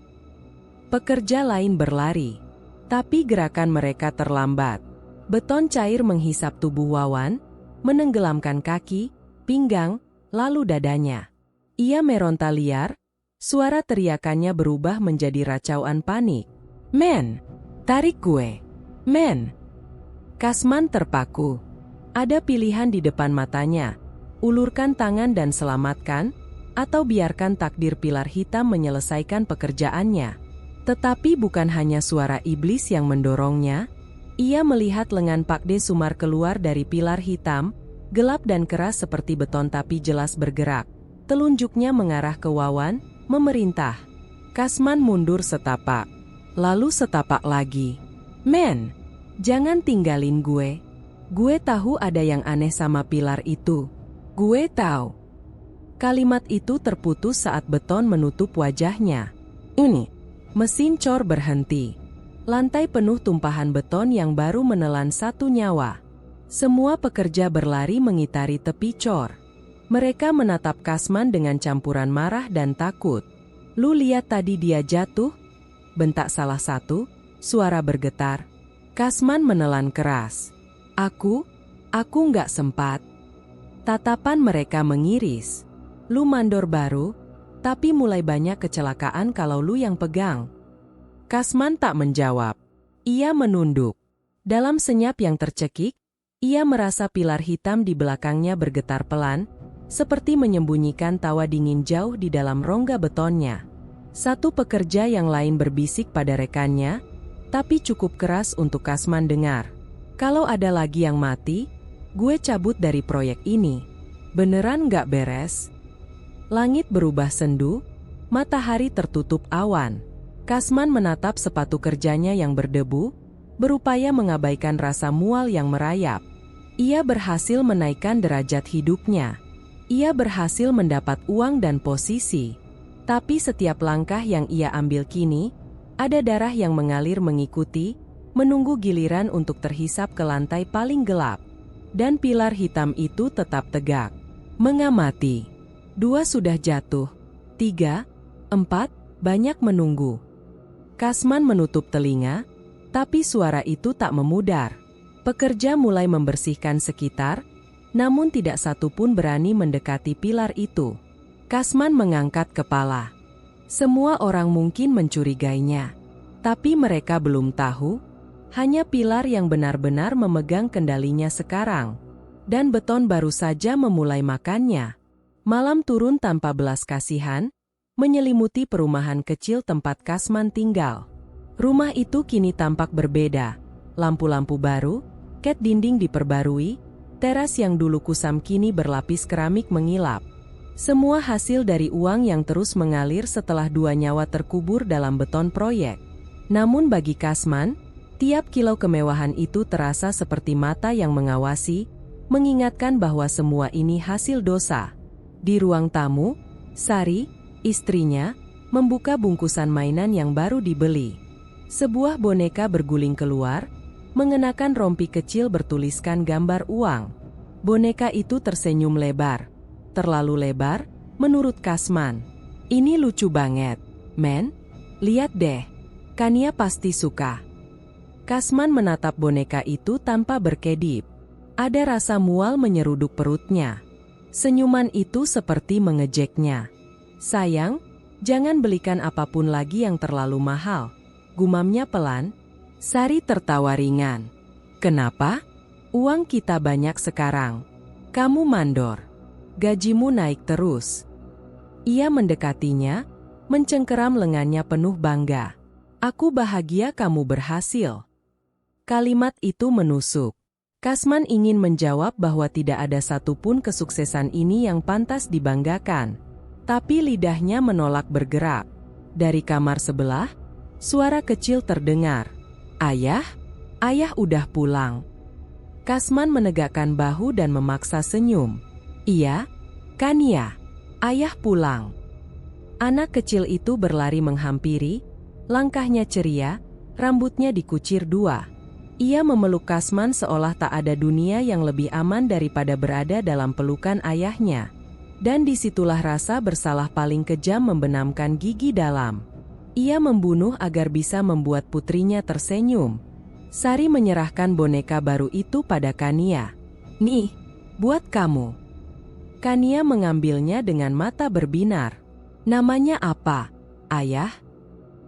Pekerja lain berlari. Tapi gerakan mereka terlambat. Beton cair menghisap tubuh Wawan, menenggelamkan kaki, pinggang, lalu dadanya. Ia meronta liar, suara teriakannya berubah menjadi racauan panik. Men, tarik gue. Men. Kasman terpaku. Ada pilihan di depan matanya. Ulurkan tangan dan selamatkan, atau biarkan takdir pilar hitam menyelesaikan pekerjaannya. Tetapi bukan hanya suara iblis yang mendorongnya. Ia melihat lengan Pak De Sumar keluar dari pilar hitam, gelap dan keras seperti beton tapi jelas bergerak. Telunjuknya mengarah ke Wawan, memerintah. Kasman mundur setapak. Lalu setapak lagi. Men, jangan tinggalin gue. Gue tahu ada yang aneh sama pilar itu. Gue tahu. Kalimat itu terputus saat beton menutup wajahnya. Ini. Mesin cor berhenti. Lantai penuh tumpahan beton yang baru menelan satu nyawa. Semua pekerja berlari mengitari tepi cor. Mereka menatap Kasman dengan campuran marah dan takut. Lu lihat tadi dia jatuh? Bentak salah satu, suara bergetar. Kasman menelan keras. Aku nggak sempat. Tatapan mereka mengiris. Lu mandor baru, tapi mulai banyak kecelakaan kalau lu yang pegang. Kasman tak menjawab. Ia menunduk. Dalam senyap yang tercekik, ia merasa pilar hitam di belakangnya bergetar pelan, seperti menyembunyikan tawa dingin jauh di dalam rongga betonnya. Satu pekerja yang lain berbisik pada rekannya, tapi cukup keras untuk Kasman dengar. Kalau ada lagi yang mati, gue cabut dari proyek ini. Beneran nggak beres? Langit berubah sendu, matahari tertutup awan. Kasman menatap sepatu kerjanya yang berdebu, berupaya mengabaikan rasa mual yang merayap. Ia berhasil menaikkan derajat hidupnya. Ia berhasil mendapat uang dan posisi. Tapi setiap langkah yang ia ambil kini, ada darah yang mengalir mengikuti, menunggu giliran untuk terhisap ke lantai paling gelap. Dan pilar hitam itu tetap tegak. Mengamati. 2 sudah jatuh. 3, 4, banyak menunggu. Kasman menutup telinga, tapi suara itu tak memudar. Pekerja mulai membersihkan sekitar, namun tidak satu pun berani mendekati pilar itu. Kasman mengangkat kepala. Semua orang mungkin mencurigainya, tapi mereka belum tahu, hanya pilar yang benar-benar memegang kendalinya sekarang. Dan beton baru saja memulai makannya. Malam turun tanpa belas kasihan, menyelimuti perumahan kecil tempat Kasman tinggal. Rumah itu kini tampak berbeda. Lampu-lampu baru, cat dinding diperbarui, teras yang dulu kusam kini berlapis keramik mengilap. Semua hasil dari uang yang terus mengalir setelah 2 nyawa terkubur dalam beton proyek. Namun bagi Kasman, tiap kilo kemewahan itu terasa seperti mata yang mengawasi, mengingatkan bahwa semua ini hasil dosa. Di ruang tamu, Sari, istrinya, membuka bungkusan mainan yang baru dibeli. Sebuah boneka berguling keluar, mengenakan rompi kecil bertuliskan gambar uang. Boneka itu tersenyum lebar. Terlalu lebar, menurut Kasman. Ini lucu banget, men. Lihat deh, Kania pasti suka. Kasman menatap boneka itu tanpa berkedip. Ada rasa mual menyeruduk perutnya. Senyuman itu seperti mengejeknya. Sayang, jangan belikan apapun lagi yang terlalu mahal. Gumamnya pelan. Sari tertawa ringan. Kenapa? Uang kita banyak sekarang. Kamu mandor. Gajimu naik terus. Ia mendekatinya, mencengkeram lengannya penuh bangga. Aku bahagia kamu berhasil. Kalimat itu menusuk. Kasman ingin menjawab bahwa tidak ada satupun kesuksesan ini yang pantas dibanggakan. Tapi lidahnya menolak bergerak. Dari kamar sebelah, suara kecil terdengar. Ayah? Ayah udah pulang. Kasman menegakkan bahu dan memaksa senyum. Iya, Kania. Ayah pulang. Anak kecil itu berlari menghampiri, langkahnya ceria, rambutnya dikucir 2. Ia memeluk Kasman seolah tak ada dunia yang lebih aman daripada berada dalam pelukan ayahnya. Dan disitulah rasa bersalah paling kejam membenamkan gigi dalam. Ia membunuh agar bisa membuat putrinya tersenyum. Sari menyerahkan boneka baru itu pada Kania. "Nih, buat kamu." Kania mengambilnya dengan mata berbinar. "Namanya apa, Ayah?"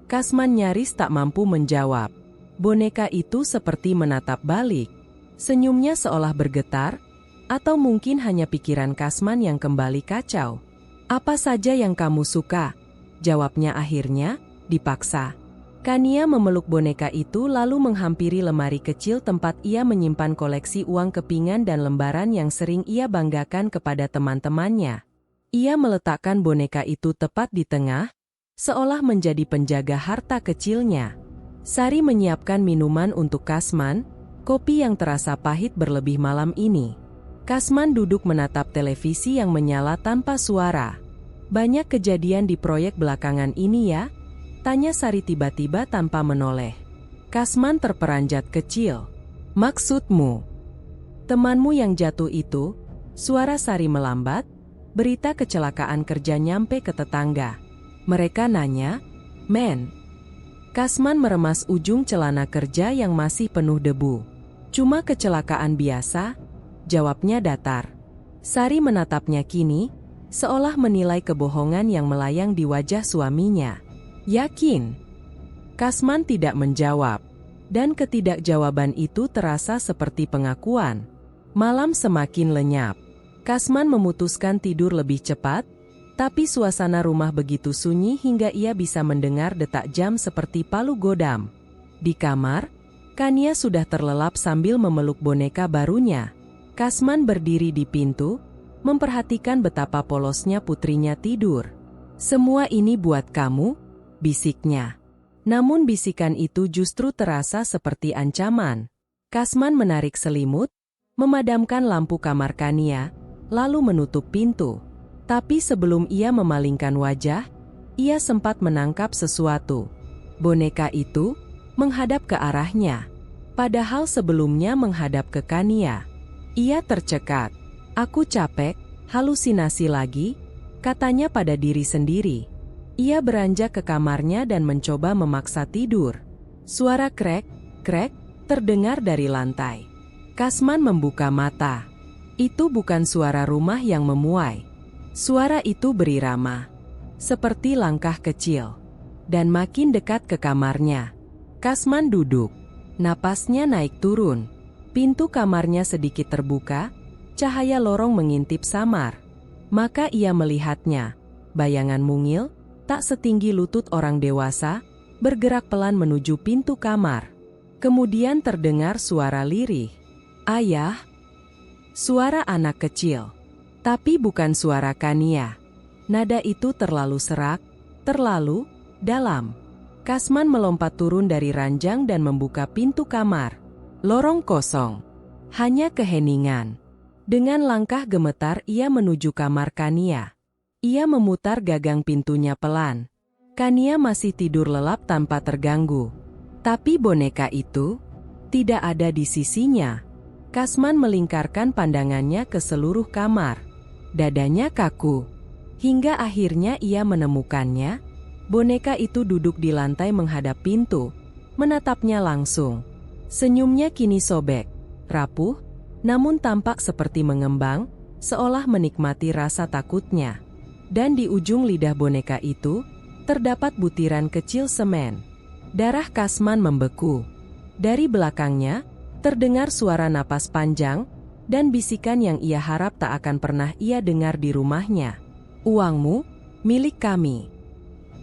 Kasman nyaris tak mampu menjawab. Boneka itu seperti menatap balik. Senyumnya seolah bergetar, atau mungkin hanya pikiran Kasman yang kembali kacau. "Apa saja yang kamu suka?" jawabnya akhirnya, dipaksa. Kania memeluk boneka itu lalu menghampiri lemari kecil tempat ia menyimpan koleksi uang kepingan dan lembaran yang sering ia banggakan kepada teman-temannya. Ia meletakkan boneka itu tepat di tengah, seolah menjadi penjaga harta kecilnya. Sari menyiapkan minuman untuk Kasman, kopi yang terasa pahit berlebih malam ini. Kasman duduk menatap televisi yang menyala tanpa suara. "Banyak kejadian di proyek belakangan ini ya?" tanya Sari tiba-tiba tanpa menoleh. Kasman terperanjat kecil. "Maksudmu? Temanmu yang jatuh itu?" Suara Sari melambat. Berita kecelakaan kerja nyampe ke tetangga. Mereka nanya, "Men?" Kasman meremas ujung celana kerja yang masih penuh debu. "Cuma kecelakaan biasa," jawabnya datar. Sari menatapnya kini, seolah menilai kebohongan yang melayang di wajah suaminya. "Yakin?" Kasman tidak menjawab, dan ketidakjawaban itu terasa seperti pengakuan. Malam semakin lenyap. Kasman memutuskan tidur lebih cepat, tapi suasana rumah begitu sunyi hingga ia bisa mendengar detak jam seperti palu godam. Di kamar, Kania sudah terlelap sambil memeluk boneka barunya. Kasman berdiri di pintu, memperhatikan betapa polosnya putrinya tidur. "Semua ini buat kamu," bisiknya. Namun bisikan itu justru terasa seperti ancaman. Kasman menarik selimut, memadamkan lampu kamar Kania, lalu menutup pintu. Tapi sebelum ia memalingkan wajah, ia sempat menangkap sesuatu. Boneka itu menghadap ke arahnya, padahal sebelumnya menghadap ke Kania. Ia tercekat. "Aku capek, halusinasi lagi," katanya pada diri sendiri. Ia beranjak ke kamarnya dan mencoba memaksa tidur. Suara krek, krek, terdengar dari lantai. Kasman membuka mata. Itu bukan suara rumah yang memuai. Suara itu berirama, seperti langkah kecil, dan makin dekat ke kamarnya. Kasman duduk. Napasnya naik turun. Pintu kamarnya sedikit terbuka, cahaya lorong mengintip samar. Maka ia melihatnya. Bayangan mungil, tak setinggi lutut orang dewasa, bergerak pelan menuju pintu kamar. Kemudian terdengar suara lirih. "Ayah!" Suara anak kecil. Tapi bukan suara Kania. Nada itu terlalu serak, terlalu dalam. Kasman melompat turun dari ranjang dan membuka pintu kamar. Lorong kosong. Hanya keheningan. Dengan langkah gemetar ia menuju kamar Kania. Ia memutar gagang pintunya pelan. Kania masih tidur lelap tanpa terganggu. Tapi boneka itu tidak ada di sisinya. Kasman melingkarkan pandangannya ke seluruh kamar. Dadanya kaku. Hingga akhirnya ia menemukannya. Boneka itu duduk di lantai menghadap pintu, menatapnya langsung. Senyumnya kini sobek, rapuh, namun tampak seperti mengembang, seolah menikmati rasa takutnya. Dan di ujung lidah boneka itu, terdapat butiran kecil semen. Darah Kasman membeku. Dari belakangnya, terdengar suara napas panjang, dan bisikan yang ia harap tak akan pernah ia dengar di rumahnya. "Uangmu, milik kami."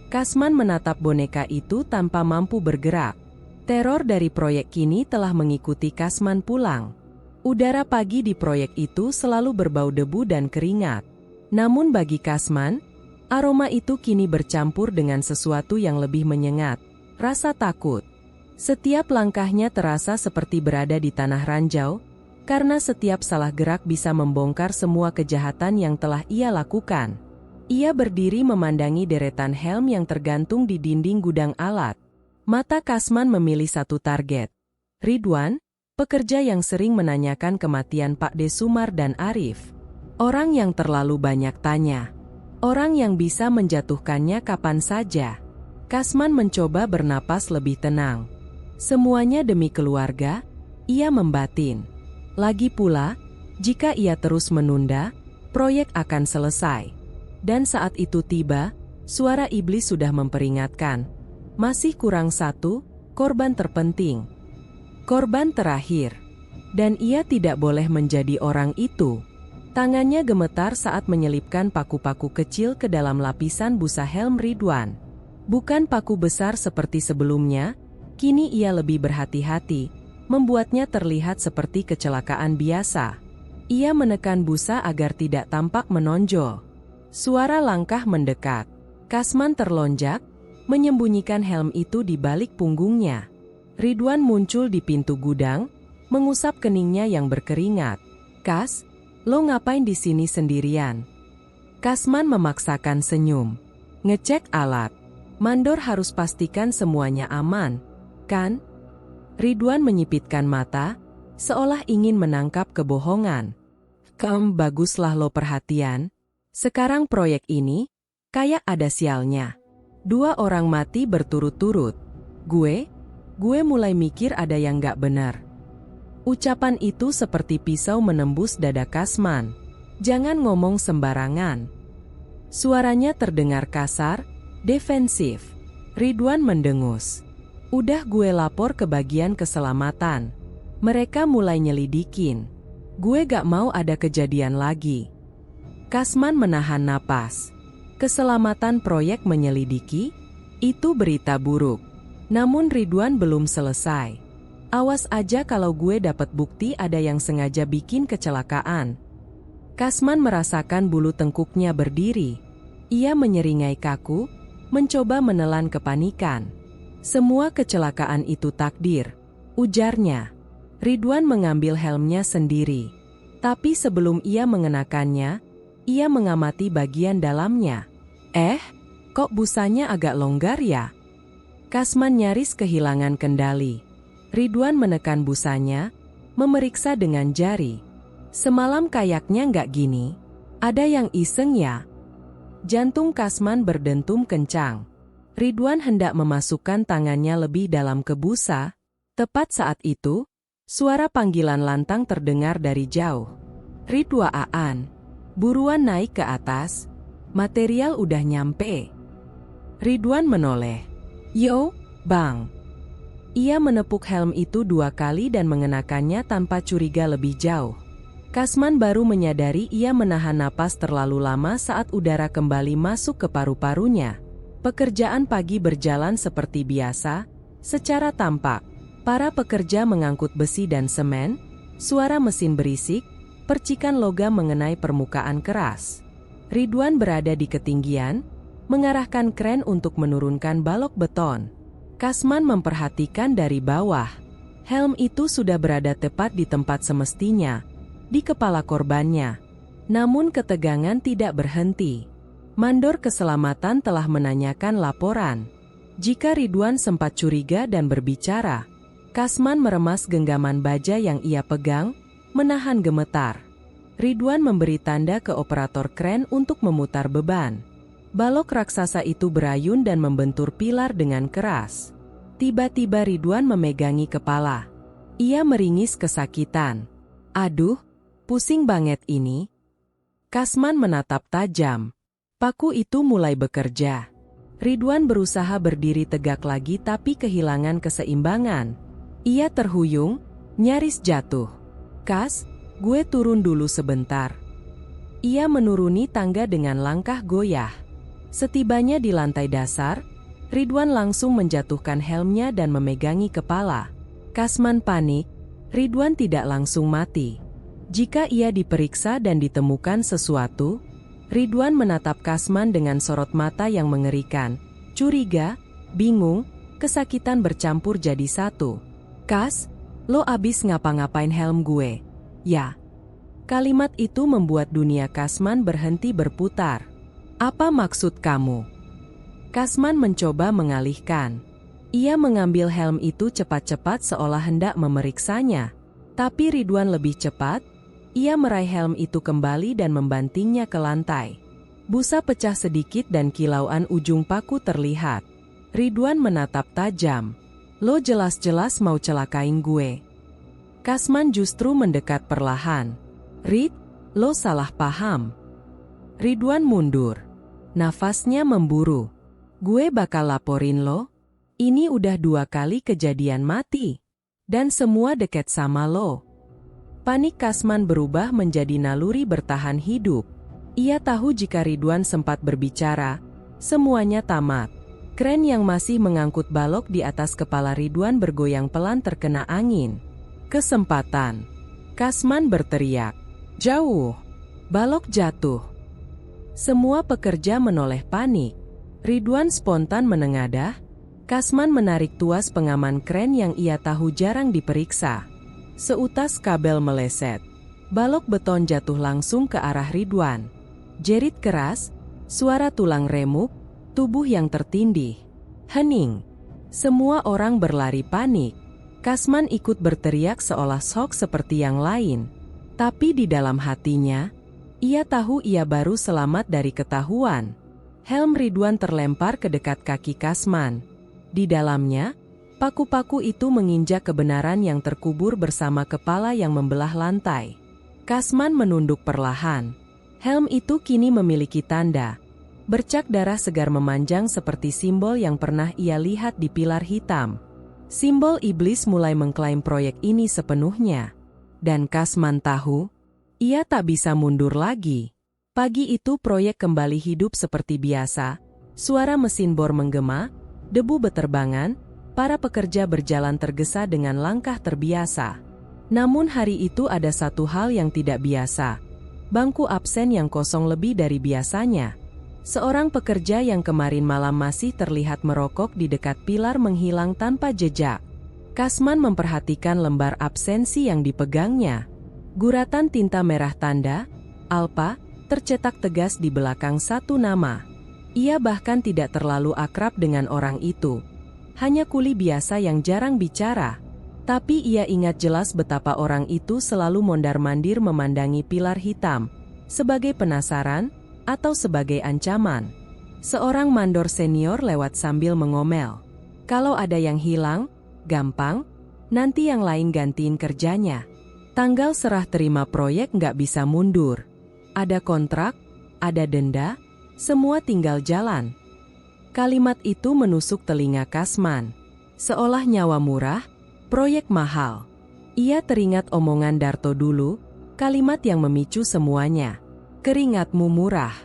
Kasman menatap boneka itu tanpa mampu bergerak. Teror dari proyek kini telah mengikuti Kasman pulang. Udara pagi di proyek itu selalu berbau debu dan keringat. Namun bagi Kasman, aroma itu kini bercampur dengan sesuatu yang lebih menyengat, rasa takut. Setiap langkahnya terasa seperti berada di tanah ranjau, karena setiap salah gerak bisa membongkar semua kejahatan yang telah ia lakukan. Ia berdiri memandangi deretan helm yang tergantung di dinding gudang alat. Mata Kasman memilih satu target. Ridwan, pekerja yang sering menanyakan kematian Pak De Sumar dan Arif. Orang yang terlalu banyak tanya. Orang yang bisa menjatuhkannya kapan saja. Kasman mencoba bernapas lebih tenang. Semuanya demi keluarga, ia membatin. Lagi pula, jika ia terus menunda, proyek akan selesai. Dan saat itu tiba, suara iblis sudah memperingatkan. Masih kurang satu, korban terpenting. Korban terakhir. Dan ia tidak boleh menjadi orang itu. Tangannya gemetar saat menyelipkan paku-paku kecil ke dalam lapisan busa helm Ridwan. Bukan paku besar seperti sebelumnya, kini ia lebih berhati-hati, membuatnya terlihat seperti kecelakaan biasa. Ia menekan busa agar tidak tampak menonjol. Suara langkah mendekat. Kasman terlonjak, menyembunyikan helm itu di balik punggungnya. Ridwan muncul di pintu gudang, mengusap keningnya yang berkeringat. "Kas, lo ngapain di sini sendirian?" Kasman memaksakan senyum. "Ngecek alat. Mandor harus pastikan semuanya aman, kan?" Ridwan menyipitkan mata, seolah ingin menangkap kebohongan. Baguslah lo perhatian. Sekarang proyek ini, kayak ada sialnya. 2 orang mati berturut-turut. Gue mulai mikir ada yang gak benar." Ucapan itu seperti pisau menembus dada Kasman. "Jangan ngomong sembarangan." Suaranya terdengar kasar, defensif. Ridwan mendengus. "Udah gue lapor ke bagian keselamatan. Mereka mulai nyelidikin. Gue gak mau ada kejadian lagi." Kasman menahan napas. Keselamatan proyek menyelidiki? Itu berita buruk. Namun Ridwan belum selesai. "Awas aja kalau gue dapat bukti ada yang sengaja bikin kecelakaan." Kasman merasakan bulu tengkuknya berdiri. Ia menyeringai kaku, mencoba menelan kepanikan. "Semua kecelakaan itu takdir," ujarnya. Ridwan mengambil helmnya sendiri. Tapi sebelum ia mengenakannya, ia mengamati bagian dalamnya. Kok busanya agak longgar ya?" Kasman nyaris kehilangan kendali. Ridwan menekan busanya, memeriksa dengan jari. "Semalam kayaknya nggak gini. Ada yang iseng ya?" Jantung Kasman berdentum kencang. Ridwan hendak memasukkan tangannya lebih dalam ke busa. Tepat saat itu, suara panggilan lantang terdengar dari jauh. "Ridwaan, buruan naik ke atas. Material udah nyampe." Ridwan menoleh. "Yo, Bang." Ia menepuk helm itu 2 kali dan mengenakannya tanpa curiga lebih jauh. Kasman baru menyadari ia menahan napas terlalu lama saat udara kembali masuk ke paru-parunya. Pekerjaan pagi berjalan seperti biasa. Secara tampak, para pekerja mengangkut besi dan semen, suara mesin berisik, percikan logam mengenai permukaan keras. Ridwan berada di ketinggian, mengarahkan kren untuk menurunkan balok beton. Kasman memperhatikan dari bawah. Helm itu sudah berada tepat di tempat semestinya, di kepala korbannya. Namun ketegangan tidak berhenti. Mandor keselamatan telah menanyakan laporan. Jika Ridwan sempat curiga dan berbicara, Kasman meremas genggaman baja yang ia pegang, menahan gemetar. Ridwan memberi tanda ke operator kren untuk memutar beban. Balok raksasa itu berayun dan membentur pilar dengan keras. Tiba-tiba Ridwan memegangi kepala. Ia meringis kesakitan. "Aduh, pusing banget ini." Kasman menatap tajam. Paku itu mulai bekerja. Ridwan berusaha berdiri tegak lagi tapi kehilangan keseimbangan. Ia terhuyung, nyaris jatuh. "Kas, gue turun dulu sebentar." Ia menuruni tangga dengan langkah goyah. Setibanya di lantai dasar, Ridwan langsung menjatuhkan helmnya dan memegangi kepala. Kasman panik. Ridwan tidak langsung mati. Jika ia diperiksa dan ditemukan sesuatu, Ridwan menatap Kasman dengan sorot mata yang mengerikan. Curiga, bingung, kesakitan bercampur jadi satu. "Kas, lo abis ngapa-ngapain helm gue?" "Ya." Kalimat itu membuat dunia Kasman berhenti berputar. "Apa maksud kamu?" Kasman mencoba mengalihkan. Ia mengambil helm itu cepat-cepat seolah hendak memeriksanya. Tapi Ridwan lebih cepat. Ia meraih helm itu kembali dan membantingnya ke lantai. Busa pecah sedikit dan kilauan ujung paku terlihat. Ridwan menatap tajam. Lo jelas-jelas mau celakain gue. Kasman justru mendekat perlahan. Rid, lo salah paham. Ridwan mundur. Nafasnya memburu. Gue bakal laporin lo. Ini udah 2 kali kejadian mati. Dan semua deket sama lo. Panik Kasman berubah menjadi naluri bertahan hidup. Ia tahu jika Ridwan sempat berbicara, semuanya tamat. Kren yang masih mengangkut balok di atas kepala Ridwan bergoyang pelan terkena angin. Kesempatan. Kasman berteriak. Jauh. Balok jatuh. Semua pekerja menoleh panik. Ridwan spontan menengadah. Kasman menarik tuas pengaman kren yang ia tahu jarang diperiksa. Seutas kabel meleset. Balok beton jatuh langsung ke arah Ridwan. Jerit keras, suara tulang remuk, tubuh yang tertindih. Hening. Semua orang berlari panik. Kasman ikut berteriak seolah shock seperti yang lain. Tapi di dalam hatinya, ia tahu ia baru selamat dari ketahuan. Helm Ridwan terlempar ke dekat kaki Kasman. Di dalamnya, paku-paku itu menginjak kebenaran yang terkubur bersama kepala yang membelah lantai. Kasman menunduk perlahan. Helm itu kini memiliki tanda. Bercak darah segar memanjang seperti simbol yang pernah ia lihat di pilar hitam. Simbol iblis mulai mengklaim proyek ini sepenuhnya. Dan Kasman tahu, ia tak bisa mundur lagi. Pagi itu proyek kembali hidup seperti biasa. Suara mesin bor menggema, debu beterbangan, para pekerja berjalan tergesa dengan langkah terbiasa. Namun hari itu ada satu hal yang tidak biasa. Bangku absen yang kosong lebih dari biasanya. Seorang pekerja yang kemarin malam masih terlihat merokok di dekat pilar menghilang tanpa jejak. Kasman memperhatikan lembar absensi yang dipegangnya. Guratan tinta merah tanda, Alpa, tercetak tegas di belakang satu nama. Ia bahkan tidak terlalu akrab dengan orang itu. Hanya kuli biasa yang jarang bicara. Tapi ia ingat jelas betapa orang itu selalu mondar-mandir memandangi pilar hitam. Sebagai penasaran, atau sebagai ancaman. Seorang mandor senior lewat sambil mengomel. Kalau ada yang hilang, gampang, nanti yang lain gantiin kerjanya. Tanggal serah terima proyek nggak bisa mundur. Ada kontrak, ada denda, semua tinggal jalan. Kalimat itu menusuk telinga Kasman. Seolah nyawa murah, proyek mahal. Ia teringat omongan Darto dulu, kalimat yang memicu semuanya. Keringatmu murah.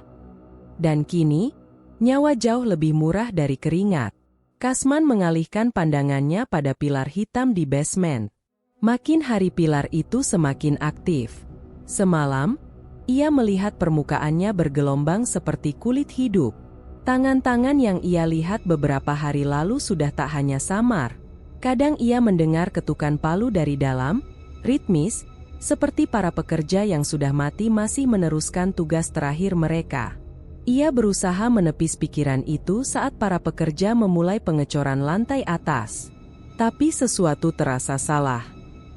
Dan kini, nyawa jauh lebih murah dari keringat. Kasman mengalihkan pandangannya pada pilar hitam di basement. Makin hari pilar itu semakin aktif. Semalam, ia melihat permukaannya bergelombang seperti kulit hidup. Tangan-tangan yang ia lihat beberapa hari lalu sudah tak hanya samar. Kadang ia mendengar ketukan palu dari dalam, ritmis, seperti para pekerja yang sudah mati masih meneruskan tugas terakhir mereka. Ia berusaha menepis pikiran itu saat para pekerja memulai pengecoran lantai atas. Tapi sesuatu terasa salah.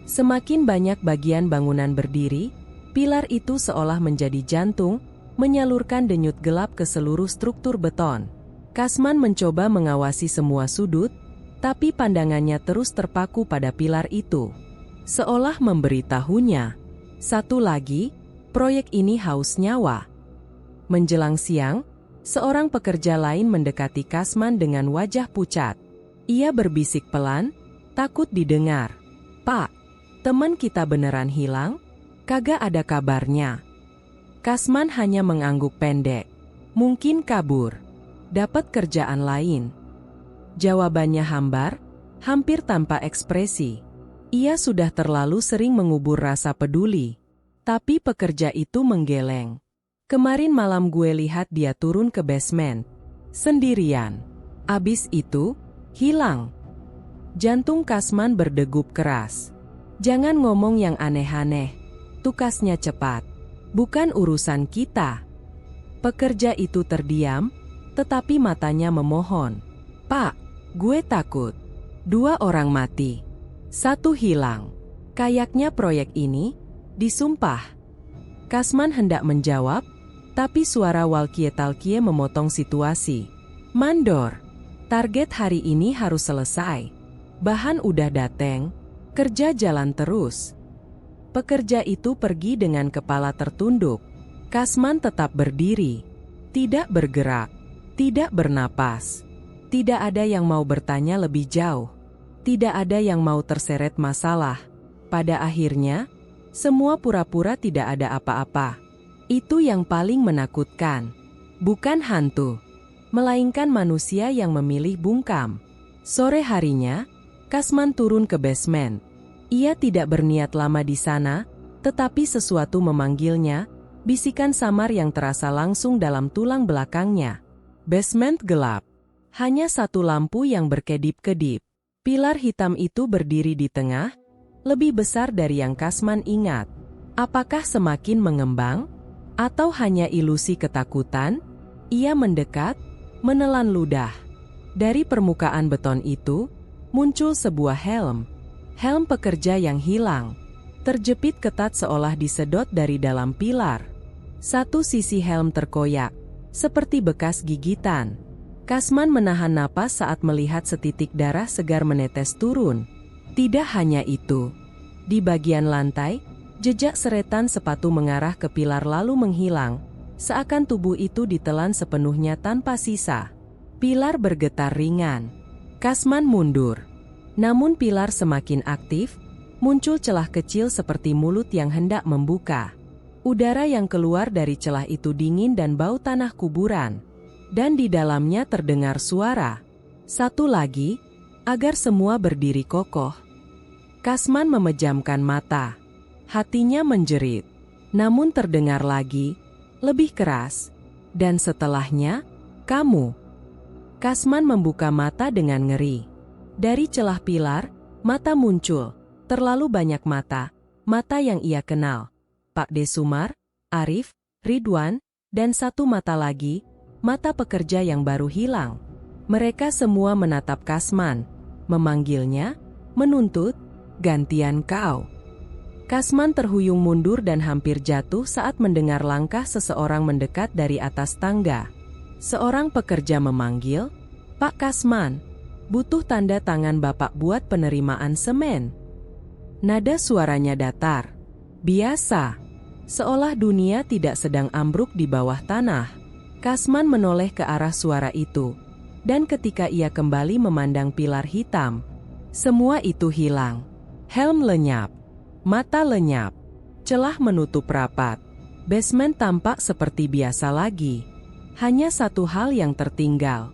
Semakin banyak bagian bangunan berdiri, pilar itu seolah menjadi jantung, menyalurkan denyut gelap ke seluruh struktur beton. Kasman mencoba mengawasi semua sudut, tapi pandangannya terus terpaku pada pilar itu. Seolah memberitahunya, satu lagi, proyek ini haus nyawa. Menjelang siang, seorang pekerja lain mendekati Kasman dengan wajah pucat. Ia berbisik pelan, takut didengar. "Pak, teman kita beneran hilang? Kagak ada kabarnya." Kasman hanya mengangguk pendek. "Mungkin kabur. Dapat kerjaan lain." Jawabannya hambar, hampir tanpa ekspresi. Ia sudah terlalu sering mengubur rasa peduli. Tapi pekerja itu menggeleng. "Kemarin malam gue lihat dia turun ke basement. Sendirian. Abis itu, hilang." Jantung Kasman berdegup keras. "Jangan ngomong yang aneh-aneh. Tugasnya cepat. Bukan urusan kita." Pekerja itu terdiam, tetapi matanya memohon. "Pak, Gue takut. 2 orang mati. 1 hilang. Kayaknya proyek ini disumpah. Kasman hendak menjawab, tapi suara Walkie-talkie memotong situasi. Mandor, target hari ini harus selesai. Bahan udah dateng, kerja jalan terus. Pekerja itu pergi dengan kepala tertunduk. Kasman tetap berdiri, tidak bergerak, tidak bernapas. Tidak ada yang mau bertanya lebih jauh. Tidak ada yang mau terseret masalah. Pada akhirnya, semua pura-pura tidak ada apa-apa. Itu yang paling menakutkan. Bukan hantu, melainkan manusia yang memilih bungkam. Sore harinya, Kasman turun ke basement. Ia tidak berniat lama di sana, tetapi sesuatu memanggilnya, bisikan samar yang terasa langsung dalam tulang belakangnya. Basement gelap. Hanya 1 lampu yang berkedip-kedip. Pilar hitam itu berdiri di tengah, lebih besar dari yang Kasman ingat. Apakah semakin mengembang? Atau hanya ilusi ketakutan? Ia mendekat, menelan ludah. Dari permukaan beton itu, muncul sebuah helm. Helm pekerja yang hilang. Terjepit ketat seolah disedot dari dalam pilar. Satu sisi helm terkoyak, seperti bekas gigitan. Kasman menahan napas saat melihat setitik darah segar menetes turun. Tidak hanya itu. Di bagian lantai, jejak seretan sepatu mengarah ke pilar lalu menghilang, seakan tubuh itu ditelan sepenuhnya tanpa sisa. Pilar bergetar ringan. Kasman mundur. Namun pilar semakin aktif, muncul celah kecil seperti mulut yang hendak membuka. Udara yang keluar dari celah itu dingin dan bau tanah kuburan. Dan di dalamnya terdengar suara. Satu lagi, agar semua berdiri kokoh. Kasman memejamkan mata. Hatinya menjerit. Namun terdengar lagi, lebih keras. Dan setelahnya, kamu. Kasman membuka mata dengan ngeri. Dari celah pilar, mata muncul. Terlalu banyak mata. Mata yang ia kenal. Pak Desumar, Arif, Ridwan, dan 1 mata lagi, mata pekerja yang baru hilang. Mereka semua menatap Kasman, memanggilnya, menuntut, gantian kau. Kasman terhuyung mundur dan hampir jatuh saat mendengar langkah seseorang mendekat dari atas tangga. Seorang pekerja memanggil, Pak Kasman, butuh tanda tangan Bapak buat penerimaan semen. Nada suaranya datar, biasa, seolah dunia tidak sedang ambruk di bawah tanah. Kasman menoleh ke arah suara itu, dan ketika ia kembali memandang pilar hitam, semua itu hilang. Helm lenyap, mata lenyap, celah menutup rapat. Basement tampak seperti biasa lagi. Hanya 1 hal yang tertinggal.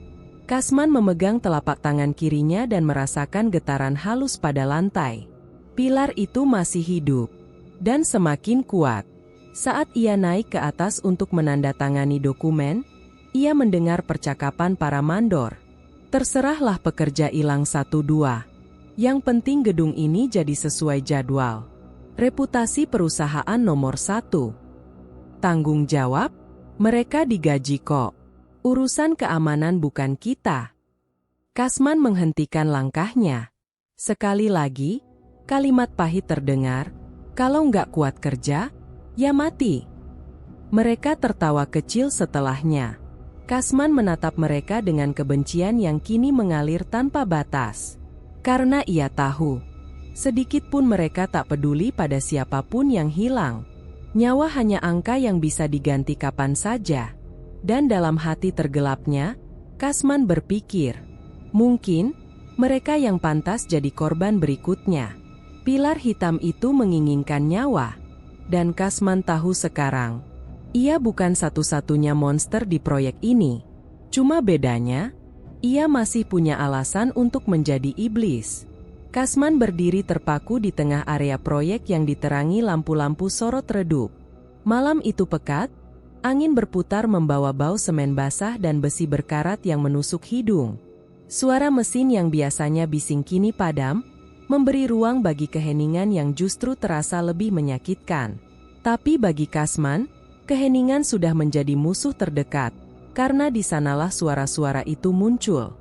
Kasman memegang telapak tangan kirinya dan merasakan getaran halus pada lantai. Pilar itu masih hidup, dan semakin kuat. Saat ia naik ke atas untuk menandatangani dokumen, ia mendengar percakapan para mandor. Terserahlah pekerja hilang 1-2. Yang penting gedung ini jadi sesuai jadwal. Reputasi perusahaan nomor 1. Tanggung jawab, mereka digaji kok. Urusan keamanan bukan kita. Kasman menghentikan langkahnya. Sekali lagi, kalimat pahit terdengar, kalau nggak kuat kerja, ya mati. Mereka tertawa kecil setelahnya. Kasman menatap mereka dengan kebencian yang kini mengalir tanpa batas. Karena ia tahu, sedikit pun mereka tak peduli pada siapapun yang hilang. Nyawa hanya angka yang bisa diganti kapan saja. Dan dalam hati tergelapnya, Kasman berpikir, mungkin mereka yang pantas jadi korban berikutnya. Pilar hitam itu menginginkan nyawa. Dan Kasman tahu sekarang, ia bukan satu-satunya monster di proyek ini. Cuma bedanya, ia masih punya alasan untuk menjadi iblis. Kasman berdiri terpaku di tengah area proyek yang diterangi lampu-lampu sorot redup. Malam itu pekat, angin berputar membawa bau semen basah dan besi berkarat yang menusuk hidung. Suara mesin yang biasanya bising kini padam, memberi ruang bagi keheningan yang justru terasa lebih menyakitkan. Tapi bagi Kasman, keheningan sudah menjadi musuh terdekat, karena di sanalah suara-suara itu muncul.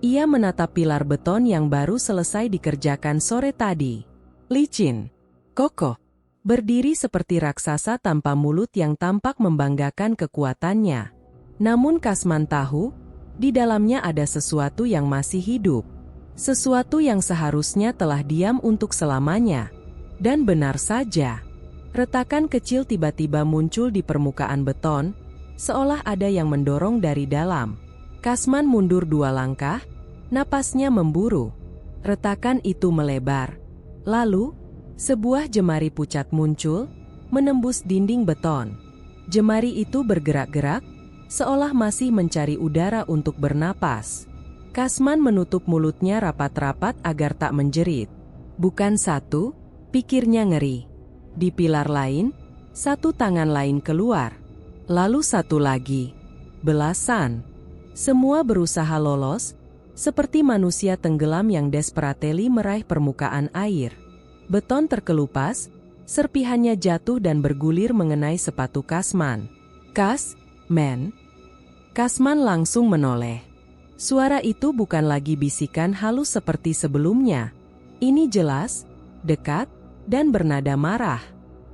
Ia menatap pilar beton yang baru selesai dikerjakan sore tadi. Licin, kokoh, berdiri seperti raksasa tanpa mulut yang tampak membanggakan kekuatannya. Namun Kasman tahu, di dalamnya ada sesuatu yang masih hidup. Sesuatu yang seharusnya telah diam untuk selamanya. Dan benar saja, retakan kecil tiba-tiba muncul di permukaan beton, seolah ada yang mendorong dari dalam. Kasman mundur 2 langkah, napasnya memburu. Retakan itu melebar. Lalu, sebuah jemari pucat muncul, menembus dinding beton. Jemari itu bergerak-gerak, seolah masih mencari udara untuk bernapas. Kasman menutup mulutnya rapat-rapat agar tak menjerit. Bukan satu, pikirnya ngeri. Di pilar lain, satu tangan lain keluar. Lalu satu lagi. Belasan. Semua berusaha lolos, seperti manusia tenggelam yang desperately meraih permukaan air. Beton terkelupas, serpihannya jatuh dan bergulir mengenai sepatu Kasman. "Kas-men." Kasman langsung menoleh. Suara itu bukan lagi bisikan halus seperti sebelumnya. Ini jelas, dekat, dan bernada marah.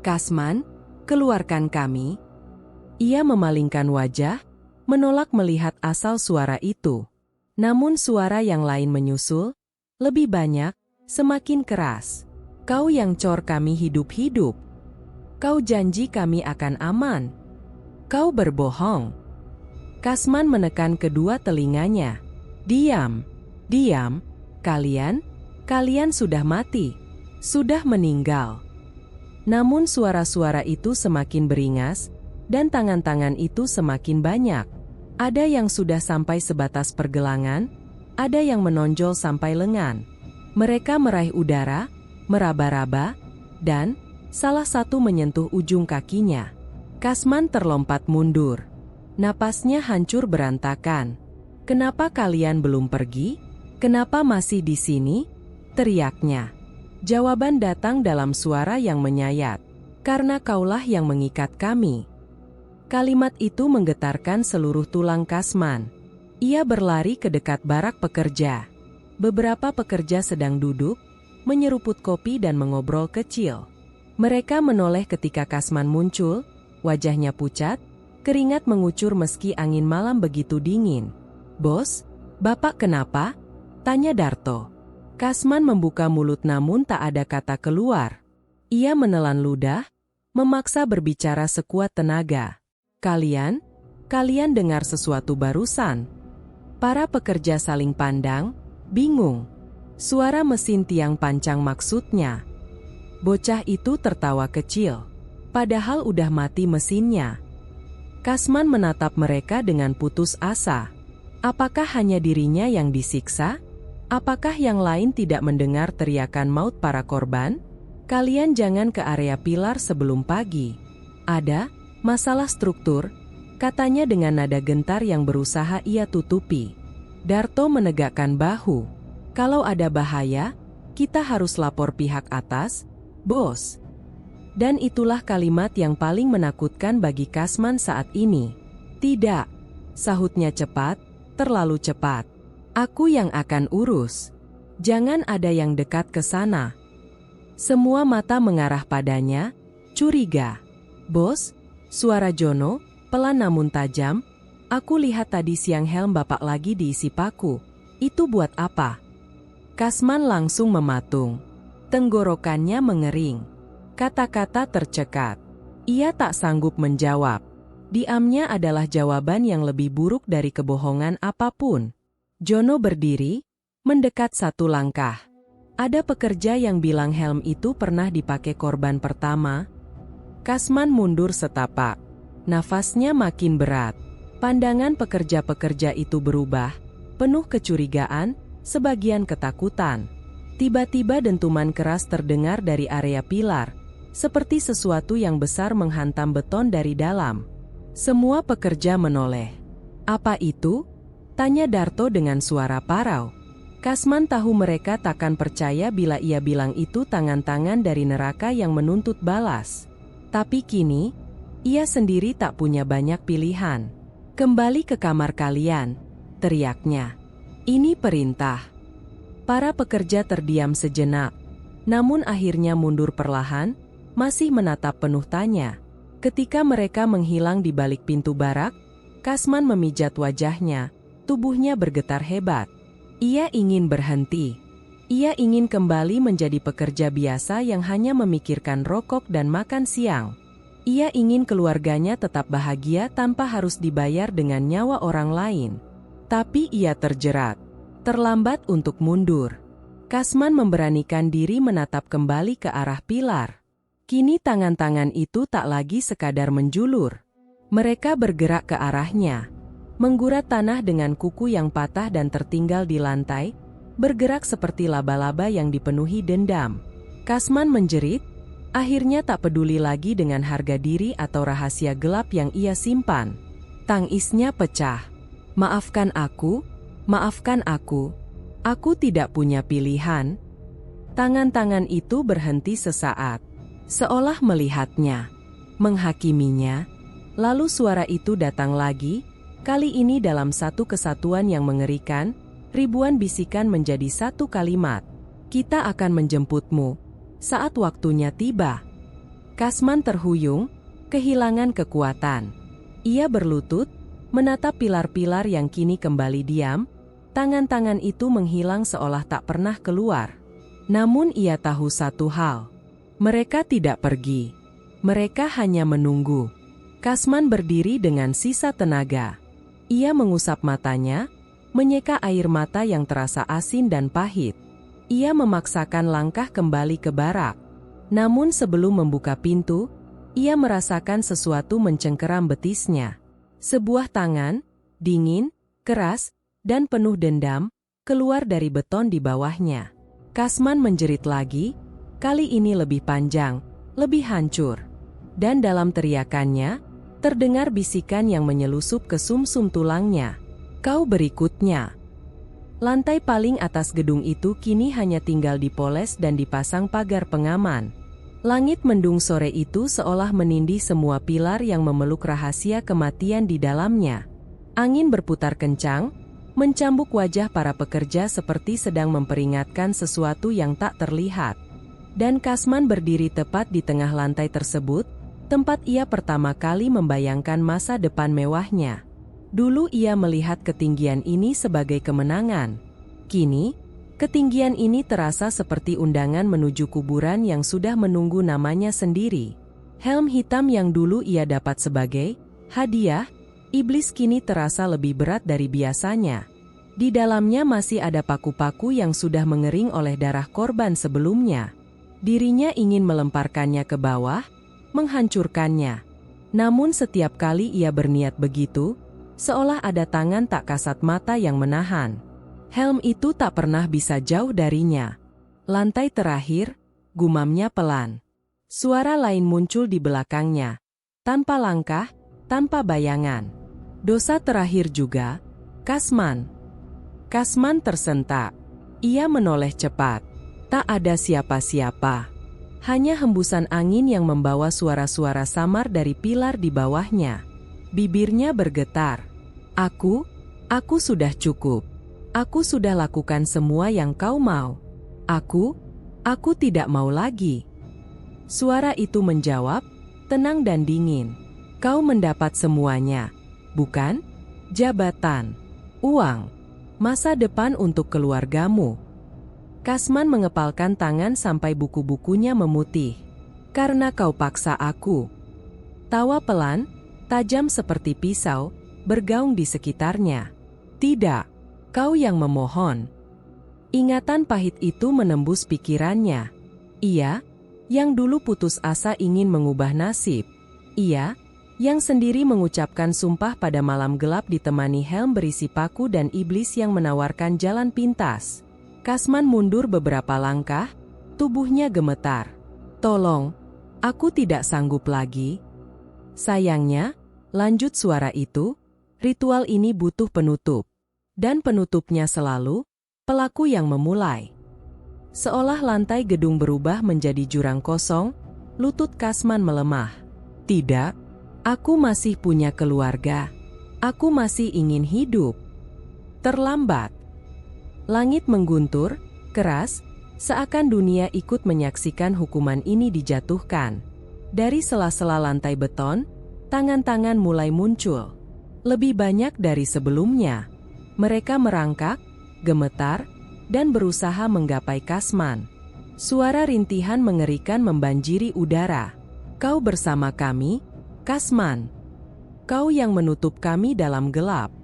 "Kasman, keluarkan kami." Ia memalingkan wajah, menolak melihat asal suara itu. Namun suara yang lain menyusul, lebih banyak, semakin keras. "Kau yang cor kami hidup-hidup. Kau janji kami akan aman. Kau berbohong." Kasman menekan kedua telinganya. "Diam, diam, kalian sudah mati, sudah meninggal." Namun suara-suara itu semakin beringas, dan tangan-tangan itu semakin banyak. Ada yang sudah sampai sebatas pergelangan, ada yang menonjol sampai lengan. Mereka meraih udara, meraba-raba, dan salah satu menyentuh ujung kakinya. Kasman terlompat mundur. Napasnya hancur berantakan. "Kenapa kalian belum pergi? Kenapa masih di sini?" teriaknya. Jawaban datang dalam suara yang menyayat. "Karena kaulah yang mengikat kami." Kalimat itu menggetarkan seluruh tulang Kasman. Ia berlari ke dekat barak pekerja. Beberapa pekerja sedang duduk, menyeruput kopi dan mengobrol kecil. Mereka menoleh ketika Kasman muncul, wajahnya pucat, keringat mengucur meski angin malam begitu dingin. "Bos, Bapak kenapa?" tanya Darto. Kasman membuka mulut namun tak ada kata keluar. Ia menelan ludah, memaksa berbicara sekuat tenaga. Kalian dengar sesuatu barusan?" Para pekerja saling pandang, bingung. Suara mesin tiang pancang maksudnya. Bocah itu tertawa kecil. Padahal udah mati mesinnya. Kasman menatap mereka dengan putus asa. Apakah hanya dirinya yang disiksa? Apakah yang lain tidak mendengar teriakan maut para korban? "Kalian jangan ke area pilar sebelum pagi. Ada masalah struktur," katanya dengan nada gentar yang berusaha ia tutupi. Darto menegakkan bahu. "Kalau ada bahaya, kita harus lapor pihak atas, bos." Dan itulah kalimat yang paling menakutkan bagi Kasman saat ini. "Tidak," sahutnya cepat, terlalu cepat. "Aku yang akan urus. Jangan ada yang dekat ke sana." Semua mata mengarah padanya, curiga. "Bos," suara Jono, pelan namun tajam, "aku lihat tadi siang helm Bapak lagi diisi paku. Itu buat apa?" Kasman langsung mematung. Tenggorokannya mengering. Kata-kata tercekat. Ia tak sanggup menjawab. Diamnya adalah jawaban yang lebih buruk dari kebohongan apapun. Jono berdiri, mendekat 1 langkah. "Ada pekerja yang bilang helm itu pernah dipakai korban pertama." Kasman mundur setapak. Nafasnya makin berat. Pandangan pekerja-pekerja itu berubah, penuh kecurigaan, sebagian ketakutan. Tiba-tiba dentuman keras terdengar dari area pilar, seperti sesuatu yang besar menghantam beton dari dalam. Semua pekerja menoleh. "Apa itu?" tanya Darto dengan suara parau. Kasman tahu mereka takkan percaya bila ia bilang itu tangan-tangan dari neraka yang menuntut balas. Tapi kini, ia sendiri tak punya banyak pilihan. "Kembali ke kamar kalian," teriaknya. Ini perintah. Para pekerja terdiam sejenak, namun akhirnya mundur perlahan, masih menatap penuh tanya. Ketika mereka menghilang di balik pintu barak, Kasman memijat wajahnya, tubuhnya bergetar hebat. Ia ingin berhenti. Ia ingin kembali menjadi pekerja biasa yang hanya memikirkan rokok dan makan siang. Ia ingin keluarganya tetap bahagia tanpa harus dibayar dengan nyawa orang lain. Tapi ia terjerat. Terlambat untuk mundur. Kasman memberanikan diri menatap kembali ke arah pilar. Kini tangan-tangan itu tak lagi sekadar menjulur. Mereka bergerak ke arahnya, menggurat tanah dengan kuku yang patah dan tertinggal di lantai, bergerak seperti laba-laba yang dipenuhi dendam. Kasman menjerit, akhirnya tak peduli lagi dengan harga diri atau rahasia gelap yang ia simpan. Tangisnya pecah. Maafkan aku, aku tidak punya pilihan. Tangan-tangan itu berhenti sesaat, seolah melihatnya, menghakiminya. Lalu suara itu datang lagi, kali ini dalam satu kesatuan yang mengerikan, ribuan bisikan menjadi satu kalimat. Kita akan menjemputmu saat waktunya tiba. Kasman terhuyung, kehilangan kekuatan. Ia berlutut, menatap pilar-pilar yang kini kembali diam, tangan-tangan itu menghilang seolah tak pernah keluar. Namun ia tahu satu hal, mereka tidak pergi. Mereka hanya menunggu. Kasman berdiri dengan sisa tenaga. Ia mengusap matanya, menyeka air mata yang terasa asin dan pahit. Ia memaksakan langkah kembali ke barak. Namun sebelum membuka pintu, ia merasakan sesuatu mencengkeram betisnya. Sebuah tangan, dingin, keras, dan penuh dendam, keluar dari beton di bawahnya. Kasman menjerit lagi, kali ini lebih panjang, lebih hancur. Dan dalam teriakannya, terdengar bisikan yang menyelusup ke sumsum tulangnya. Kau berikutnya. Lantai paling atas gedung itu kini hanya tinggal dipoles dan dipasang pagar pengaman. Langit mendung sore itu seolah menindih semua pilar yang memeluk rahasia kematian di dalamnya. Angin berputar kencang, mencambuk wajah para pekerja seperti sedang memperingatkan sesuatu yang tak terlihat. Dan Kasman berdiri tepat di tengah lantai tersebut, tempat ia pertama kali membayangkan masa depan mewahnya. Dulu ia melihat ketinggian ini sebagai kemenangan. Kini, ketinggian ini terasa seperti undangan menuju kuburan yang sudah menunggu namanya sendiri. Helm hitam yang dulu ia dapat sebagai hadiah, iblis kini terasa lebih berat dari biasanya. Di dalamnya masih ada paku-paku yang sudah mengering oleh darah korban sebelumnya. Dirinya ingin melemparkannya ke bawah, menghancurkannya. Namun setiap kali ia berniat begitu, seolah ada tangan tak kasat mata yang menahan. Helm itu tak pernah bisa jauh darinya. Lantai terakhir, gumamnya pelan. Suara lain muncul di belakangnya. Tanpa langkah, tanpa bayangan. Dosa terakhir juga, Kasman. Kasman tersentak. Ia menoleh cepat. Tak ada siapa-siapa. Hanya hembusan angin yang membawa suara-suara samar dari pilar di bawahnya. Bibirnya bergetar. Aku sudah cukup. Aku sudah lakukan semua yang kau mau. Aku tidak mau lagi. Suara itu menjawab, tenang dan dingin. Kau mendapat semuanya, bukan? Jabatan, uang, masa depan untuk keluargamu. Kasman mengepalkan tangan sampai buku-bukunya memutih. Karena kau paksa aku. Tawa pelan, tajam seperti pisau, bergaung di sekitarnya. Tidak, kau yang memohon. Ingatan pahit itu menembus pikirannya. Ia, yang dulu putus asa ingin mengubah nasib. Ia, yang sendiri mengucapkan sumpah pada malam gelap ditemani helm berisi paku dan iblis yang menawarkan jalan pintas. Kasman mundur beberapa langkah, tubuhnya gemetar. Tolong, aku tidak sanggup lagi. Sayangnya, lanjut suara itu, ritual ini butuh penutup. Dan penutupnya selalu, pelaku yang memulai. Seolah lantai gedung berubah menjadi jurang kosong, lutut Kasman melemah. Tidak, aku masih punya keluarga. Aku masih ingin hidup. Terlambat. Langit mengguntur, keras, seakan dunia ikut menyaksikan hukuman ini dijatuhkan. Dari sela-sela lantai beton, tangan-tangan mulai muncul. Lebih banyak dari sebelumnya. Mereka merangkak, gemetar, dan berusaha menggapai Kasman. Suara rintihan mengerikan membanjiri udara. Kau bersama kami, Kasman. Kau yang menutup kami dalam gelap.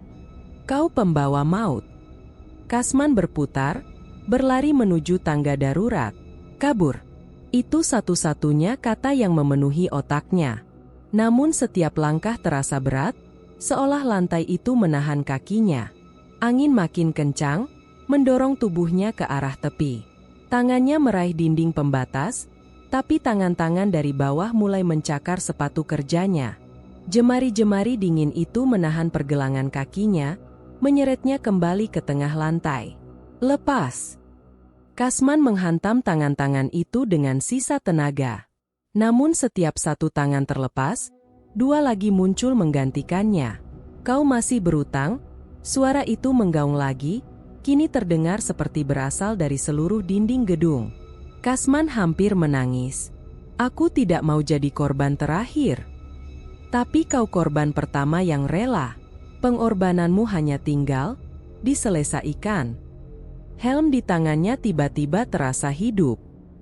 Kau pembawa maut. Kasman berputar, berlari menuju tangga darurat. Kabur. Itu satu-satunya kata yang memenuhi otaknya. Namun setiap langkah terasa berat, seolah lantai itu menahan kakinya. Angin makin kencang, mendorong tubuhnya ke arah tepi. Tangannya meraih dinding pembatas, tapi tangan-tangan dari bawah mulai mencakar sepatu kerjanya. Jemari-jemari dingin itu menahan pergelangan kakinya, menyeretnya kembali ke tengah lantai. Lepas. Kasman menghantam tangan-tangan itu dengan sisa tenaga. Namun setiap satu tangan terlepas, dua lagi muncul menggantikannya. Kau masih berutang? Suara itu menggaung lagi, kini terdengar seperti berasal dari seluruh dinding gedung. Kasman hampir menangis. Aku tidak mau jadi korban terakhir. Tapi kau korban pertama yang rela. Pengorbananmu hanya tinggal diselesaikan. Helm di tangannya tiba-tiba terasa hidup.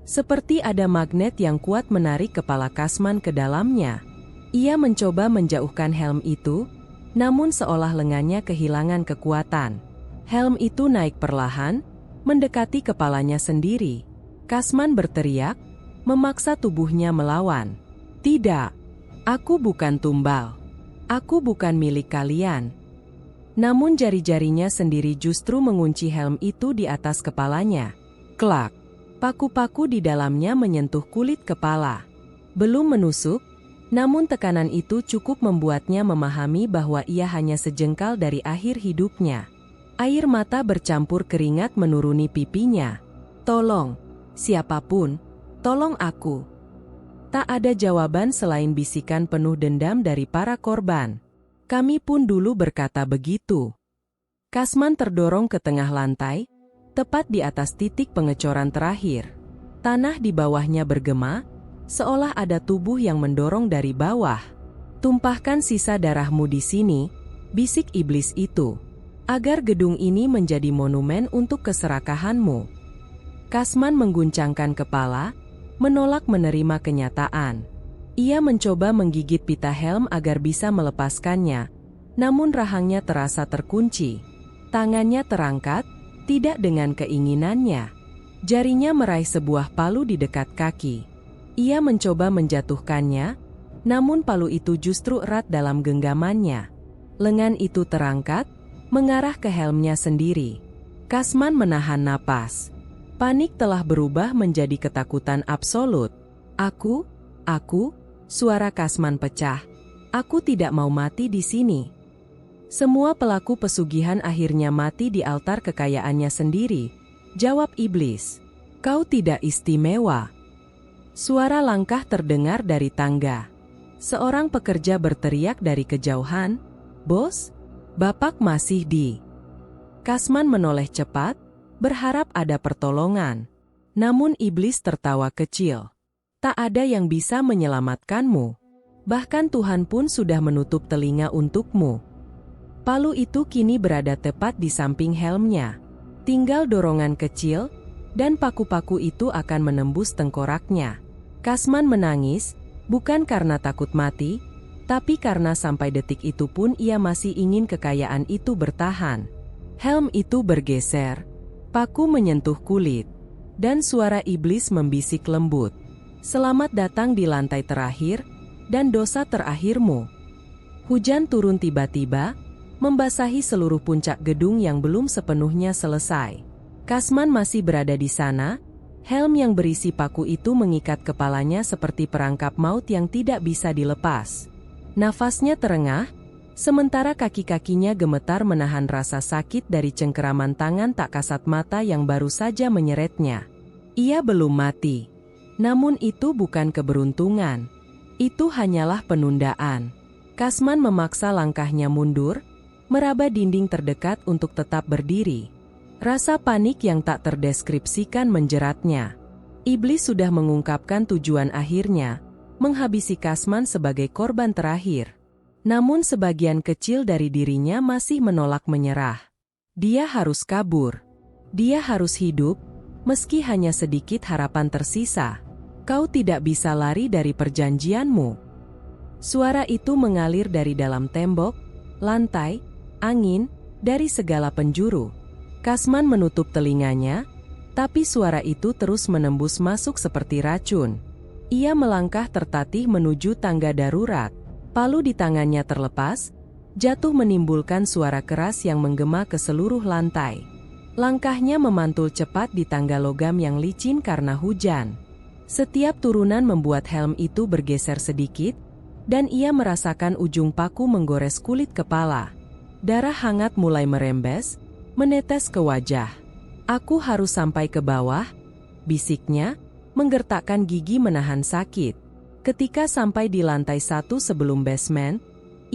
Seperti ada magnet yang kuat menarik kepala Kasman ke dalamnya. Ia mencoba menjauhkan helm itu, namun seolah lengannya kehilangan kekuatan. Helm itu naik perlahan, mendekati kepalanya sendiri. Kasman berteriak, memaksa tubuhnya melawan. Tidak, aku bukan tumbal. Aku bukan milik kalian. Namun jari-jarinya sendiri justru mengunci helm itu di atas kepalanya. Klak. Paku-paku di dalamnya menyentuh kulit kepala. Belum menusuk, namun tekanan itu cukup membuatnya memahami bahwa ia hanya sejengkal dari akhir hidupnya. Air mata bercampur keringat menuruni pipinya. Tolong, siapapun, tolong aku. Tak ada jawaban selain bisikan penuh dendam dari para korban. Kami pun dulu berkata begitu. Kasman terdorong ke tengah lantai, tepat di atas titik pengecoran terakhir. Tanah di bawahnya bergema, seolah ada tubuh yang mendorong dari bawah. Tumpahkan sisa darahmu di sini, bisik iblis itu, agar gedung ini menjadi monumen untuk keserakahanmu. Kasman mengguncangkan kepala, menolak menerima kenyataan. Ia mencoba menggigit pita helm agar bisa melepaskannya, namun rahangnya terasa terkunci. Tangannya terangkat, tidak dengan keinginannya. Jarinya meraih sebuah palu di dekat kaki. Ia mencoba menjatuhkannya, namun palu itu justru erat dalam genggamannya. Lengan itu terangkat, mengarah ke helmnya sendiri. Kasman menahan napas. Panik telah berubah menjadi ketakutan absolut. Aku, suara Kasman pecah. Aku tidak mau mati di sini. Semua pelaku pesugihan akhirnya mati di altar kekayaannya sendiri. Jawab iblis. Kau tidak istimewa. Suara langkah terdengar dari tangga. Seorang pekerja berteriak dari kejauhan, "Bos, Bapak masih di..." Kasman menoleh cepat, berharap ada pertolongan. Namun iblis tertawa kecil. Tak ada yang bisa menyelamatkanmu. Bahkan Tuhan pun sudah menutup telinga untukmu. Palu itu kini berada tepat di samping helmnya. Tinggal dorongan kecil, dan paku-paku itu akan menembus tengkoraknya. Kasman menangis, bukan karena takut mati, tapi karena sampai detik itu pun ia masih ingin kekayaan itu bertahan. Helm itu bergeser, paku menyentuh kulit, dan suara iblis membisik lembut. Selamat datang di lantai terakhir, dan dosa terakhirmu. Hujan turun tiba-tiba, membasahi seluruh puncak gedung yang belum sepenuhnya selesai. Kasman masih berada di sana. Helm yang berisi paku itu mengikat kepalanya seperti perangkap maut yang tidak bisa dilepas. Nafasnya terengah, sementara kaki-kakinya gemetar menahan rasa sakit dari cengkeraman tangan tak kasat mata yang baru saja menyeretnya. Ia belum mati. Namun itu bukan keberuntungan. Itu hanyalah penundaan. Kasman memaksa langkahnya mundur, meraba dinding terdekat untuk tetap berdiri. Rasa panik yang tak terdeskripsikan menjeratnya. Iblis sudah mengungkapkan tujuan akhirnya, menghabisi Kasman sebagai korban terakhir. Namun sebagian kecil dari dirinya masih menolak menyerah. Dia harus kabur. Dia harus hidup, meski hanya sedikit harapan tersisa. Kau tidak bisa lari dari perjanjianmu. Suara itu mengalir dari dalam tembok, lantai, angin, dari segala penjuru. Kasman menutup telinganya, tapi suara itu terus menembus masuk seperti racun. Ia melangkah tertatih menuju tangga darurat. Palu di tangannya terlepas, jatuh menimbulkan suara keras yang menggema ke seluruh lantai. Langkahnya memantul cepat di tangga logam yang licin karena hujan. Setiap turunan membuat helm itu bergeser sedikit, dan ia merasakan ujung paku menggores kulit kepala. Darah hangat mulai merembes, menetes ke wajah. Aku harus sampai ke bawah, bisiknya, menggertakkan gigi menahan sakit. Ketika sampai di lantai 1 sebelum basement,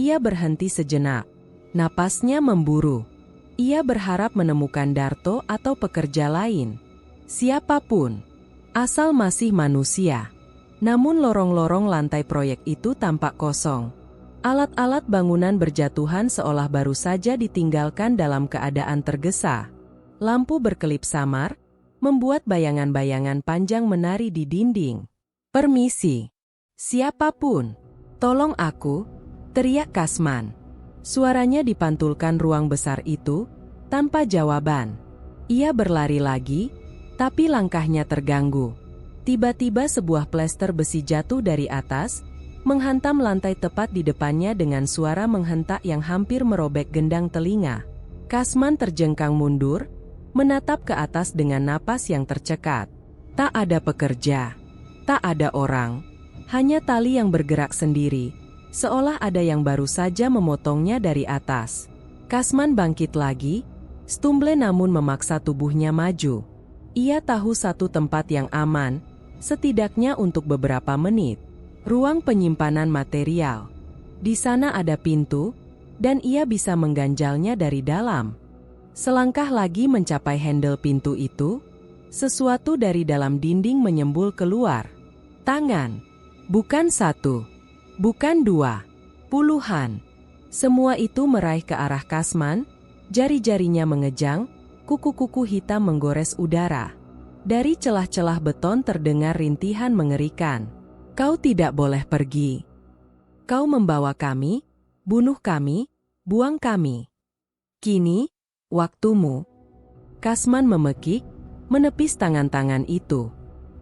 ia berhenti sejenak. Napasnya memburu. Ia berharap menemukan Darto atau pekerja lain. Siapapun, asal masih manusia. Namun lorong-lorong lantai proyek itu tampak kosong. Alat-alat bangunan berjatuhan seolah baru saja ditinggalkan dalam keadaan tergesa. Lampu berkelip samar, membuat bayangan-bayangan panjang menari di dinding. "Permisi. Siapapun, tolong aku," teriak Kasman. Suaranya dipantulkan ruang besar itu, tanpa jawaban. Ia berlari lagi, tapi langkahnya terganggu. Tiba-tiba sebuah plester besi jatuh dari atas, menghantam lantai tepat di depannya dengan suara menghentak yang hampir merobek gendang telinga. Kasman terjengkang mundur, menatap ke atas dengan napas yang tercekat. Tak ada pekerja, tak ada orang, hanya tali yang bergerak sendiri, seolah ada yang baru saja memotongnya dari atas. Kasman bangkit lagi, stumble namun memaksa tubuhnya maju. Ia tahu satu tempat yang aman, setidaknya untuk beberapa menit. Ruang penyimpanan material. Di sana ada pintu, dan ia bisa mengganjalnya dari dalam. Selangkah lagi mencapai handle pintu itu, sesuatu dari dalam dinding menyembul keluar. Tangan. Bukan satu. Bukan dua. Puluhan. Semua itu meraih ke arah Kasman, jari-jarinya mengejang, kuku-kuku hitam menggores udara. Dari celah-celah beton terdengar rintihan mengerikan. "Kau tidak boleh pergi. Kau membawa kami, bunuh kami, buang kami. Kini, waktumu." Kasman memekik, menepis tangan-tangan itu.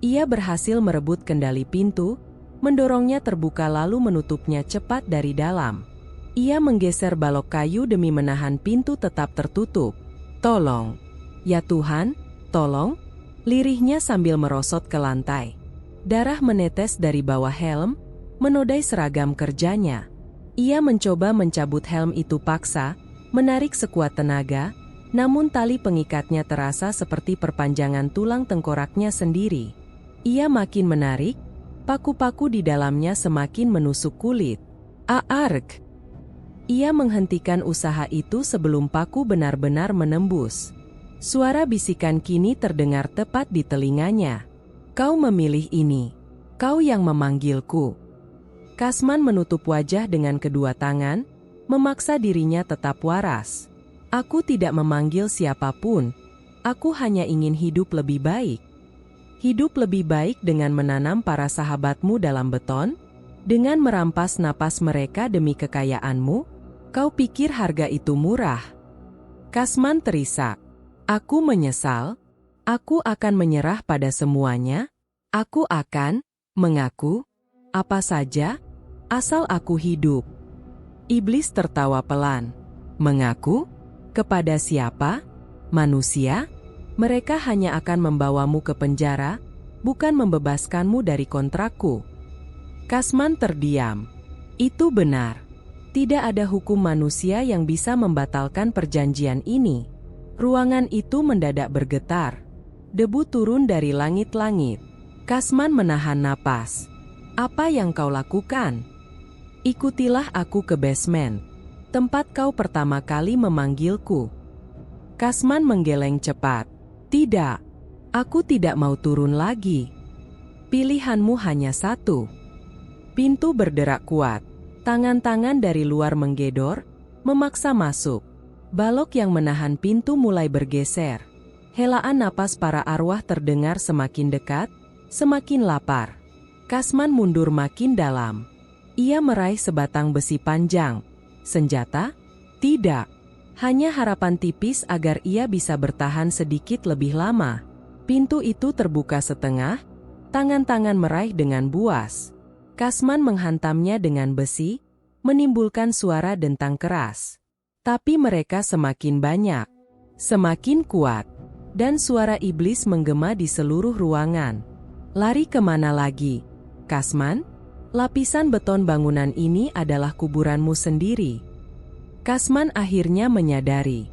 Ia berhasil merebut kendali pintu, mendorongnya terbuka lalu menutupnya cepat dari dalam. Ia menggeser balok kayu demi menahan pintu tetap tertutup. "Tolong. Ya Tuhan, tolong," lirihnya sambil merosot ke lantai. Darah menetes dari bawah helm, menodai seragam kerjanya. Ia mencoba mencabut helm itu paksa, menarik sekuat tenaga, namun tali pengikatnya terasa seperti perpanjangan tulang tengkoraknya sendiri. Ia makin menarik, paku-paku di dalamnya semakin menusuk kulit. "Aark!" Ia menghentikan usaha itu sebelum paku benar-benar menembus. Suara bisikan kini terdengar tepat di telinganya. "Kau memilih ini. Kau yang memanggilku." Kasman menutup wajah dengan kedua tangan, memaksa dirinya tetap waras. "Aku tidak memanggil siapapun. Aku hanya ingin hidup lebih baik. Hidup lebih baik dengan menanam para sahabatmu dalam beton, dengan merampas napas mereka demi kekayaanmu. Kau pikir harga itu murah?" Kasman terisak. "Aku menyesal. Aku akan menyerah pada semuanya. Aku akan mengaku apa saja, asal aku hidup." Iblis tertawa pelan. "Mengaku? Kepada siapa? Manusia? Mereka hanya akan membawamu ke penjara, bukan membebaskanmu dari kontrakku." Kasman terdiam. Itu benar. Tidak ada hukum manusia yang bisa membatalkan perjanjian ini. Ruangan itu mendadak bergetar. Debu turun dari langit-langit. Kasman menahan napas. "Apa yang kau lakukan?" "Ikutilah aku ke basement. Tempat kau pertama kali memanggilku." Kasman menggeleng cepat. Tidak, aku tidak mau turun lagi. Pilihanmu hanya satu. Pintu berderak kuat. Tangan-tangan dari luar menggedor, memaksa masuk. Balok yang menahan pintu mulai bergeser. Helaan napas para arwah terdengar semakin dekat, semakin lapar. Kasman mundur makin dalam. Ia meraih sebatang besi panjang. Senjata? Tidak. Hanya harapan tipis agar ia bisa bertahan sedikit lebih lama. Pintu itu terbuka setengah, tangan-tangan meraih dengan buas. Kasman menghantamnya dengan besi, menimbulkan suara dentang keras. Tapi mereka semakin banyak, semakin kuat, dan suara iblis menggema di seluruh ruangan. Lari kemana lagi, Kasman? Lapisan beton bangunan ini adalah kuburanmu sendiri. Kasman akhirnya menyadari.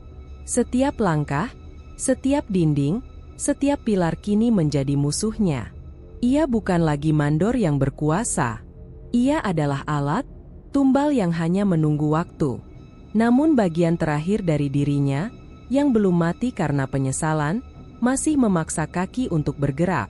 Setiap langkah, setiap dinding, setiap pilar kini menjadi musuhnya. Ia bukan lagi mandor yang berkuasa. Ia adalah alat, tumbal yang hanya menunggu waktu. Namun bagian terakhir dari dirinya, yang belum mati karena penyesalan, masih memaksa kaki untuk bergerak.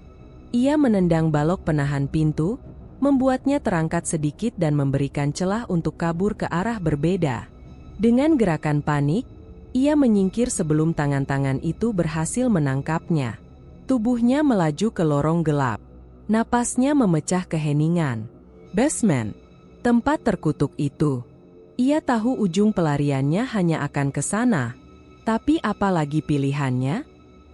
Ia menendang balok penahan pintu, membuatnya terangkat sedikit dan memberikan celah untuk kabur ke arah berbeda. Dengan gerakan panik, ia menyingkir sebelum tangan-tangan itu berhasil menangkapnya. Tubuhnya melaju ke lorong gelap. Napasnya memecah keheningan. Basement, tempat terkutuk itu. Ia tahu ujung pelariannya hanya akan ke sana. Tapi apalagi pilihannya?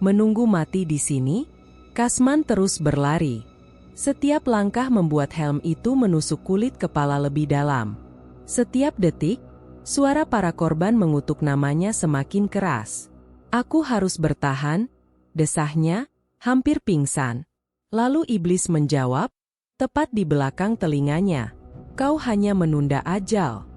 Menunggu mati di sini? Kasman terus berlari. Setiap langkah membuat helm itu menusuk kulit kepala lebih dalam. Setiap detik, suara para korban mengutuk namanya semakin keras. Aku harus bertahan, desahnya, hampir pingsan. Lalu iblis menjawab, tepat di belakang telinganya. Kau hanya menunda ajal.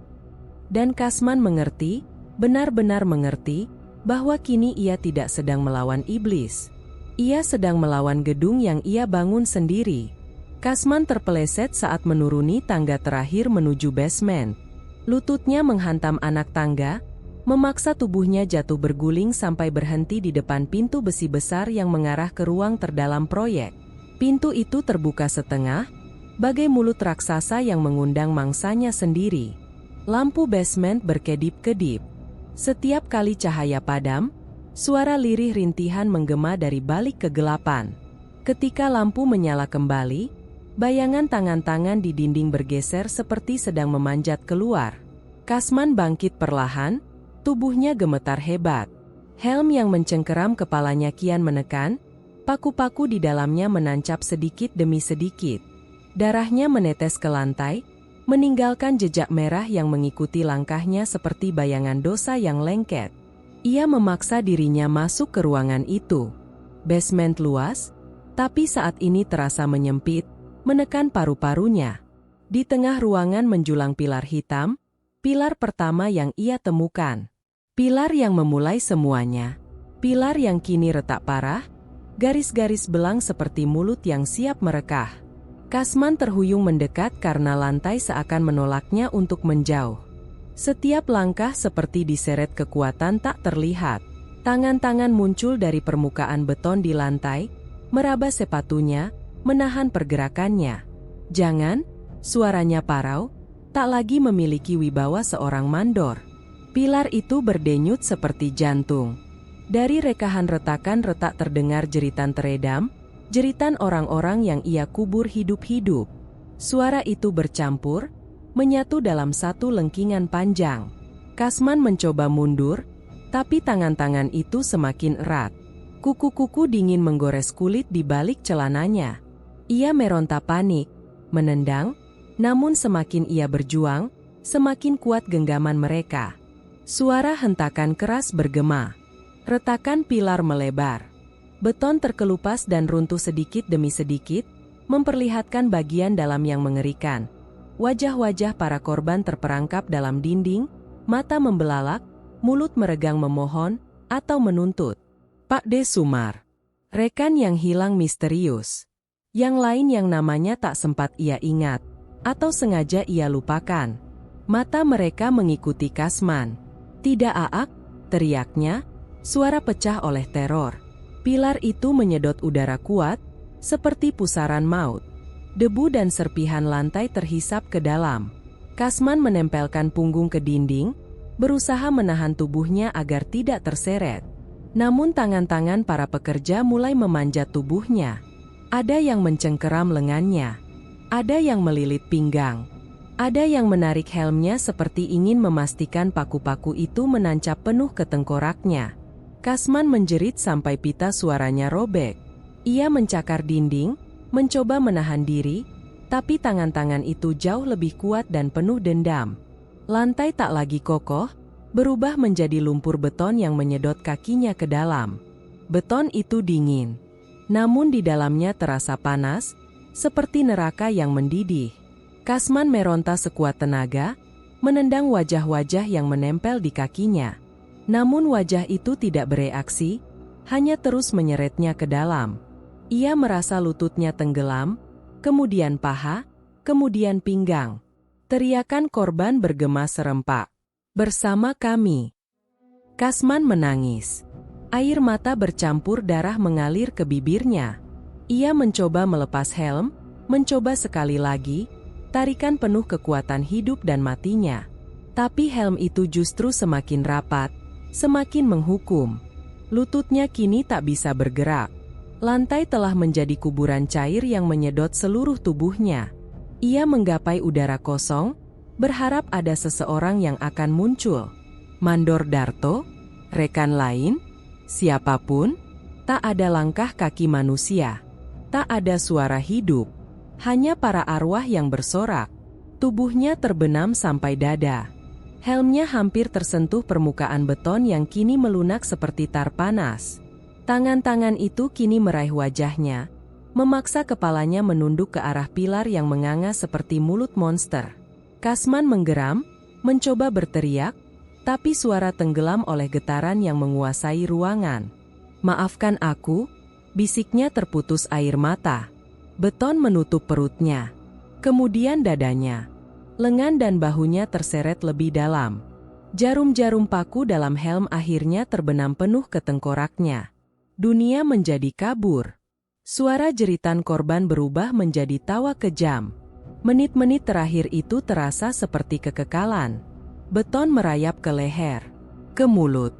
Dan Kasman mengerti, benar-benar mengerti, bahwa kini ia tidak sedang melawan iblis. Ia sedang melawan gedung yang ia bangun sendiri. Kasman terpeleset saat menuruni tangga terakhir menuju basement. Lututnya menghantam anak tangga, memaksa tubuhnya jatuh berguling sampai berhenti di depan pintu besi besar yang mengarah ke ruang terdalam proyek. Pintu itu terbuka setengah, bagai mulut raksasa yang mengundang mangsanya sendiri. Lampu basement berkedip-kedip. Setiap kali cahaya padam, suara lirih rintihan menggema dari balik kegelapan. Ketika lampu menyala kembali, bayangan tangan-tangan di dinding bergeser seperti sedang memanjat keluar. Kasman bangkit perlahan, tubuhnya gemetar hebat. Helm yang mencengkeram kepalanya kian menekan, paku-paku di dalamnya menancap sedikit demi sedikit. Darahnya menetes ke lantai, meninggalkan jejak merah yang mengikuti langkahnya seperti bayangan dosa yang lengket. Ia memaksa dirinya masuk ke ruangan itu. Basement luas, tapi saat ini terasa menyempit, menekan paru-parunya. Di tengah ruangan menjulang pilar hitam, pilar pertama yang ia temukan. Pilar yang memulai semuanya. Pilar yang kini retak parah, garis-garis belang seperti mulut yang siap merekah. Kasman terhuyung mendekat karena lantai seakan menolaknya untuk menjauh. Setiap langkah seperti diseret kekuatan tak terlihat. Tangan-tangan muncul dari permukaan beton di lantai, meraba sepatunya, menahan pergerakannya. Jangan, suaranya parau, tak lagi memiliki wibawa seorang mandor. Pilar itu berdenyut seperti jantung. Dari rekahan retakan retak terdengar jeritan teredam, jeritan orang-orang yang ia kubur hidup-hidup. Suara itu bercampur, menyatu dalam satu lengkingan panjang. Kasman mencoba mundur, tapi tangan-tangan itu semakin erat. Kuku-kuku dingin menggores kulit di balik celananya. Ia meronta panik, menendang, namun semakin ia berjuang, semakin kuat genggaman mereka. Suara hentakan keras bergema. Retakan pilar melebar. Beton terkelupas dan runtuh sedikit demi sedikit, memperlihatkan bagian dalam yang mengerikan. Wajah-wajah para korban terperangkap dalam dinding, mata membelalak, mulut meregang memohon, atau menuntut. Pak De Sumar. Rekan yang hilang misterius. Yang lain yang namanya tak sempat ia ingat, atau sengaja ia lupakan. Mata mereka mengikuti Kasman. Tidak, Aak, teriaknya. Suara pecah oleh teror. Pilar itu menyedot udara kuat, seperti pusaran maut. Debu dan serpihan lantai terhisap ke dalam. Kasman menempelkan punggung ke dinding, berusaha menahan tubuhnya agar tidak terseret. Namun tangan-tangan para pekerja mulai memanjat tubuhnya. Ada yang mencengkeram lengannya. Ada yang melilit pinggang. Ada yang menarik helmnya seperti ingin memastikan paku-paku itu menancap penuh ke tengkoraknya. Kasman menjerit sampai pita suaranya robek. Ia mencakar dinding, mencoba menahan diri, tapi tangan-tangan itu jauh lebih kuat dan penuh dendam. Lantai tak lagi kokoh, berubah menjadi lumpur beton yang menyedot kakinya ke dalam. Beton itu dingin, namun di dalamnya terasa panas, seperti neraka yang mendidih. Kasman meronta sekuat tenaga, menendang wajah-wajah yang menempel di kakinya. Namun wajah itu tidak bereaksi, hanya terus menyeretnya ke dalam. Ia merasa lututnya tenggelam, kemudian paha, kemudian pinggang. Teriakan korban bergema serempak. "Bersama kami!" Kasman menangis. Air mata bercampur darah mengalir ke bibirnya. Ia mencoba melepas helm, mencoba sekali lagi, tarikan penuh kekuatan hidup dan matinya. Tapi helm itu justru semakin rapat, semakin menghukum. Lututnya kini tak bisa bergerak. Lantai telah menjadi kuburan cair yang menyedot seluruh tubuhnya. Ia menggapai udara kosong, berharap ada seseorang yang akan muncul. Mandor Darto? Rekan lain? Siapapun? Tak ada langkah kaki manusia. Tak ada suara hidup. Hanya para arwah yang bersorak. Tubuhnya terbenam sampai dada. Helmnya hampir tersentuh permukaan beton yang kini melunak seperti tar panas. Tangan-tangan itu kini meraih wajahnya, memaksa kepalanya menunduk ke arah pilar yang menganga seperti mulut monster. Kasman menggeram, mencoba berteriak, tapi suara tenggelam oleh getaran yang menguasai ruangan. "Maafkan aku," bisiknya terputus air mata. Beton menutup perutnya, kemudian dadanya. Lengan dan bahunya terseret lebih dalam. Jarum-jarum paku dalam helm akhirnya terbenam penuh ke tengkoraknya. Dunia menjadi kabur. Suara jeritan korban berubah menjadi tawa kejam. Menit-menit terakhir itu terasa seperti kekekalan. Beton merayap ke leher, ke mulut,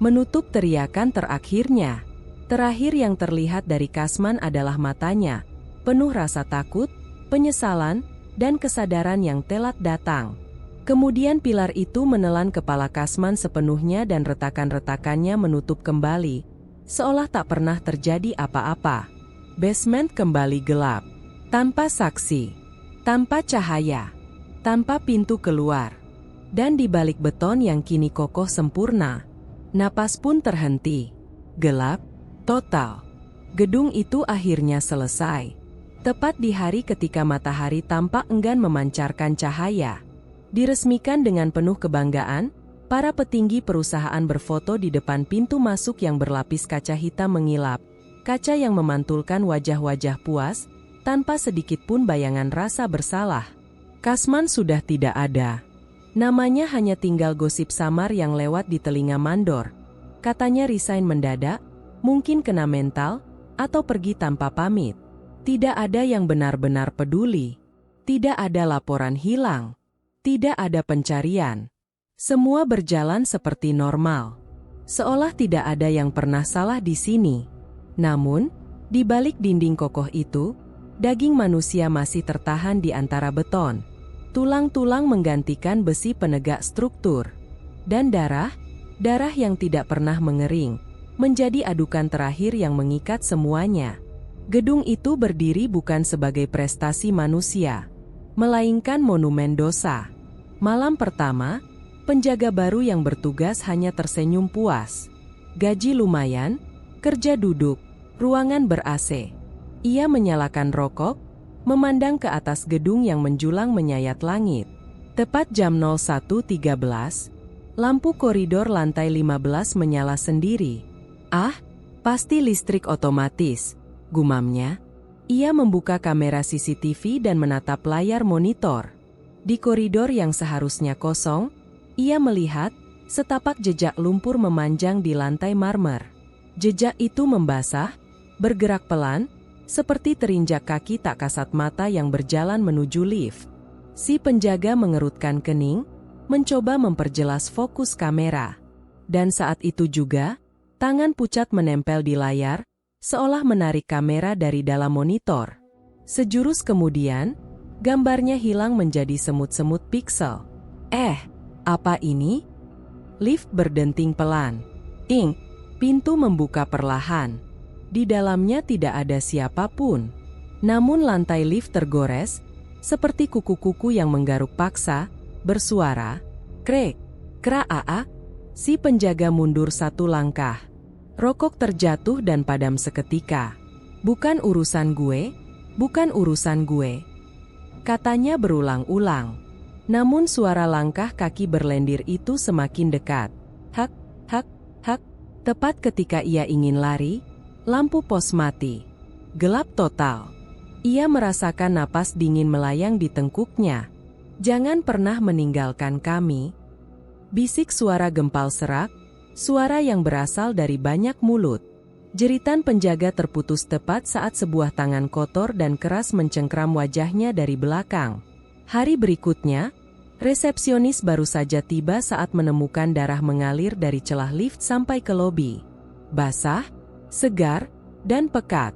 menutup teriakan terakhirnya. Terakhir yang terlihat dari Kasman adalah matanya, penuh rasa takut, penyesalan, dan kesadaran yang telat datang. Kemudian pilar itu menelan kepala Kasman sepenuhnya dan retakan-retakannya menutup kembali, seolah tak pernah terjadi apa-apa. Basement kembali gelap, tanpa saksi, tanpa cahaya, tanpa pintu keluar. Dan di balik beton yang kini kokoh sempurna, napas pun terhenti. Gelap, total. Gedung itu akhirnya selesai. Tepat di hari ketika matahari tampak enggan memancarkan cahaya. Diresmikan dengan penuh kebanggaan, para petinggi perusahaan berfoto di depan pintu masuk yang berlapis kaca hitam mengilap, kaca yang memantulkan wajah-wajah puas, tanpa sedikit pun bayangan rasa bersalah. Kasman sudah tidak ada. Namanya hanya tinggal gosip samar yang lewat di telinga Mandor. Katanya resign mendadak, mungkin kena mental, atau pergi tanpa pamit. Tidak ada yang benar-benar peduli. Tidak ada laporan hilang. Tidak ada pencarian. Semua berjalan seperti normal. Seolah tidak ada yang pernah salah di sini. Namun, di balik dinding kokoh itu, daging manusia masih tertahan di antara beton. Tulang-tulang menggantikan besi penegak struktur. Dan darah yang tidak pernah mengering, menjadi adukan terakhir yang mengikat semuanya. Gedung itu berdiri bukan sebagai prestasi manusia, melainkan monumen dosa. Malam pertama, penjaga baru yang bertugas hanya tersenyum puas. Gaji lumayan, kerja duduk, ruangan ber-AC. Ia menyalakan rokok, memandang ke atas gedung yang menjulang menyayat langit. Tepat jam 01.13, lampu koridor lantai 15 menyala sendiri. "Ah, pasti listrik otomatis," gumamnya. Ia membuka kamera CCTV dan menatap layar monitor. Di koridor yang seharusnya kosong, ia melihat Setapak jejak lumpur memanjang di lantai marmer. Jejak itu membasah, bergerak pelan, seperti terinjak kaki tak kasat mata yang berjalan menuju lift. Si penjaga mengerutkan kening, mencoba memperjelas fokus kamera. Dan saat itu juga, tangan pucat menempel di layar, seolah menarik kamera dari dalam monitor. Sejurus kemudian, gambarnya hilang menjadi semut-semut piksel. Apa ini? Lift berdenting pelan. Pintu membuka perlahan. Di dalamnya tidak ada siapapun. Namun lantai lift tergores, seperti kuku-kuku yang menggaruk paksa, bersuara, krek, kraa. Si penjaga mundur satu langkah. Rokok terjatuh dan padam seketika. Bukan urusan gue, bukan urusan gue. Katanya berulang-ulang. Namun suara langkah kaki berlendir itu semakin dekat. Hak, hak, hak. Tepat ketika ia ingin lari, lampu pos mati. Gelap total. Ia merasakan napas dingin melayang di tengkuknya. Jangan pernah meninggalkan kami. Bisik suara gempal serak, suara yang berasal dari banyak mulut. Jeritan penjaga terputus tepat saat sebuah tangan kotor dan keras mencengkram wajahnya dari belakang. Hari berikutnya, resepsionis baru saja tiba saat menemukan darah mengalir dari celah lift sampai ke lobi. Basah, segar, dan pekat.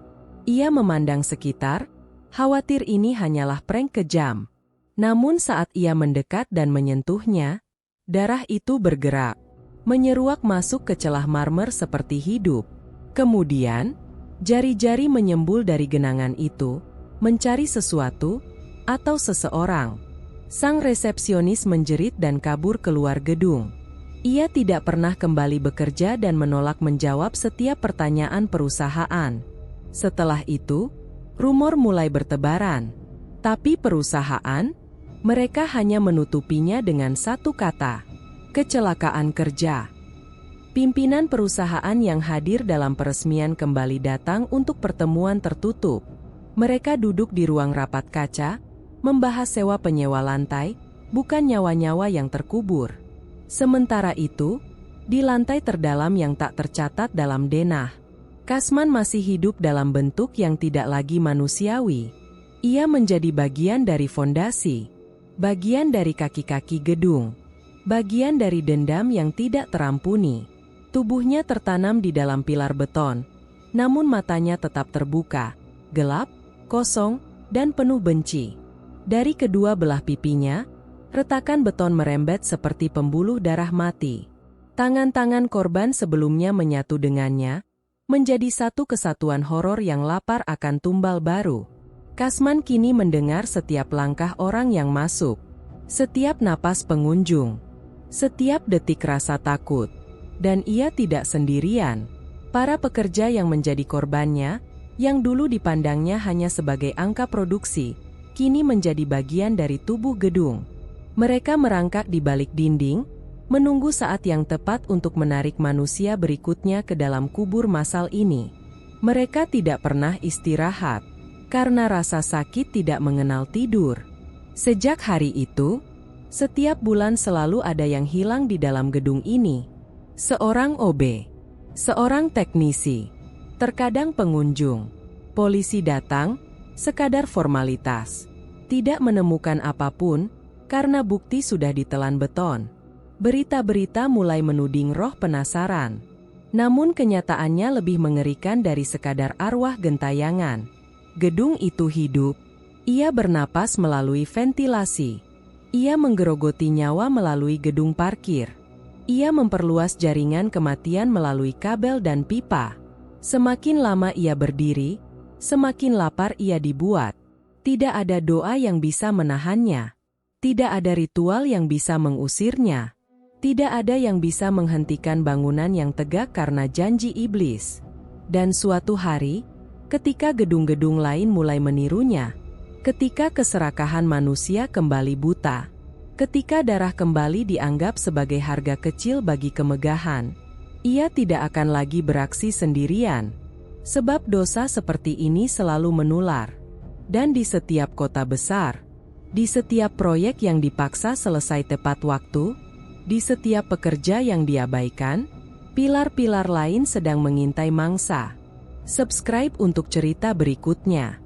Ia memandang sekitar, khawatir ini hanyalah prank kejam. Namun saat ia mendekat dan menyentuhnya, darah itu bergerak, menyeruak masuk ke celah marmer seperti hidup. Kemudian, jari-jari menyembul dari genangan itu, mencari sesuatu, atau seseorang. Sang resepsionis menjerit dan kabur keluar gedung. Ia tidak pernah kembali bekerja dan menolak menjawab setiap pertanyaan perusahaan. Setelah itu, rumor mulai bertebaran. Tapi perusahaan, mereka hanya menutupinya dengan satu kata: kecelakaan kerja. Pimpinan perusahaan yang hadir dalam peresmian kembali datang untuk pertemuan tertutup. Mereka duduk di ruang rapat kaca, membahas sewa penyewa lantai, bukan nyawa-nyawa yang terkubur. Sementara itu, di lantai terdalam yang tak tercatat dalam denah, Kasman masih hidup dalam bentuk yang tidak lagi manusiawi. Ia menjadi bagian dari fondasi, bagian dari kaki-kaki gedung, bagian dari dendam yang tidak terampuni. Tubuhnya tertanam di dalam pilar beton, namun matanya tetap terbuka, gelap, kosong, dan penuh benci. Dari kedua belah pipinya, retakan beton merembet seperti pembuluh darah mati. Tangan-tangan korban sebelumnya menyatu dengannya, menjadi satu kesatuan horor yang lapar akan tumbal baru. Kasman kini mendengar setiap langkah orang yang masuk, setiap napas pengunjung, setiap detik rasa takut. Dan ia tidak sendirian. Para pekerja yang menjadi korbannya, yang dulu dipandangnya hanya sebagai angka produksi, kini menjadi bagian dari tubuh gedung. Mereka merangkak di balik dinding, menunggu saat yang tepat untuk menarik manusia berikutnya ke dalam kubur massal ini. Mereka tidak pernah istirahat, karena rasa sakit tidak mengenal tidur. Sejak hari itu, setiap bulan selalu ada yang hilang di dalam gedung ini. Seorang OB, seorang teknisi, terkadang pengunjung. Polisi datang, sekadar formalitas. Tidak menemukan apapun, karena bukti sudah ditelan beton. Berita-berita mulai menuding roh penasaran. Namun kenyataannya lebih mengerikan dari sekadar arwah gentayangan. Gedung itu hidup. Ia bernapas melalui ventilasi. Ia menggerogoti nyawa melalui gedung parkir. Ia memperluas jaringan kematian melalui kabel dan pipa. Semakin lama ia berdiri, semakin lapar ia dibuat. Tidak ada doa yang bisa menahannya. Tidak ada ritual yang bisa mengusirnya. Tidak ada yang bisa menghentikan bangunan yang tegak karena janji iblis. Dan suatu hari, ketika gedung-gedung lain mulai menirunya, ketika keserakahan manusia kembali buta, ketika darah kembali dianggap sebagai harga kecil bagi kemegahan, ia tidak akan lagi beraksi sendirian. Sebab dosa seperti ini selalu menular. Dan di setiap kota besar, di setiap proyek yang dipaksa selesai tepat waktu, Di setiap pekerja yang diabaikan, pilar-pilar lain sedang mengintai mangsa. Subscribe untuk cerita berikutnya.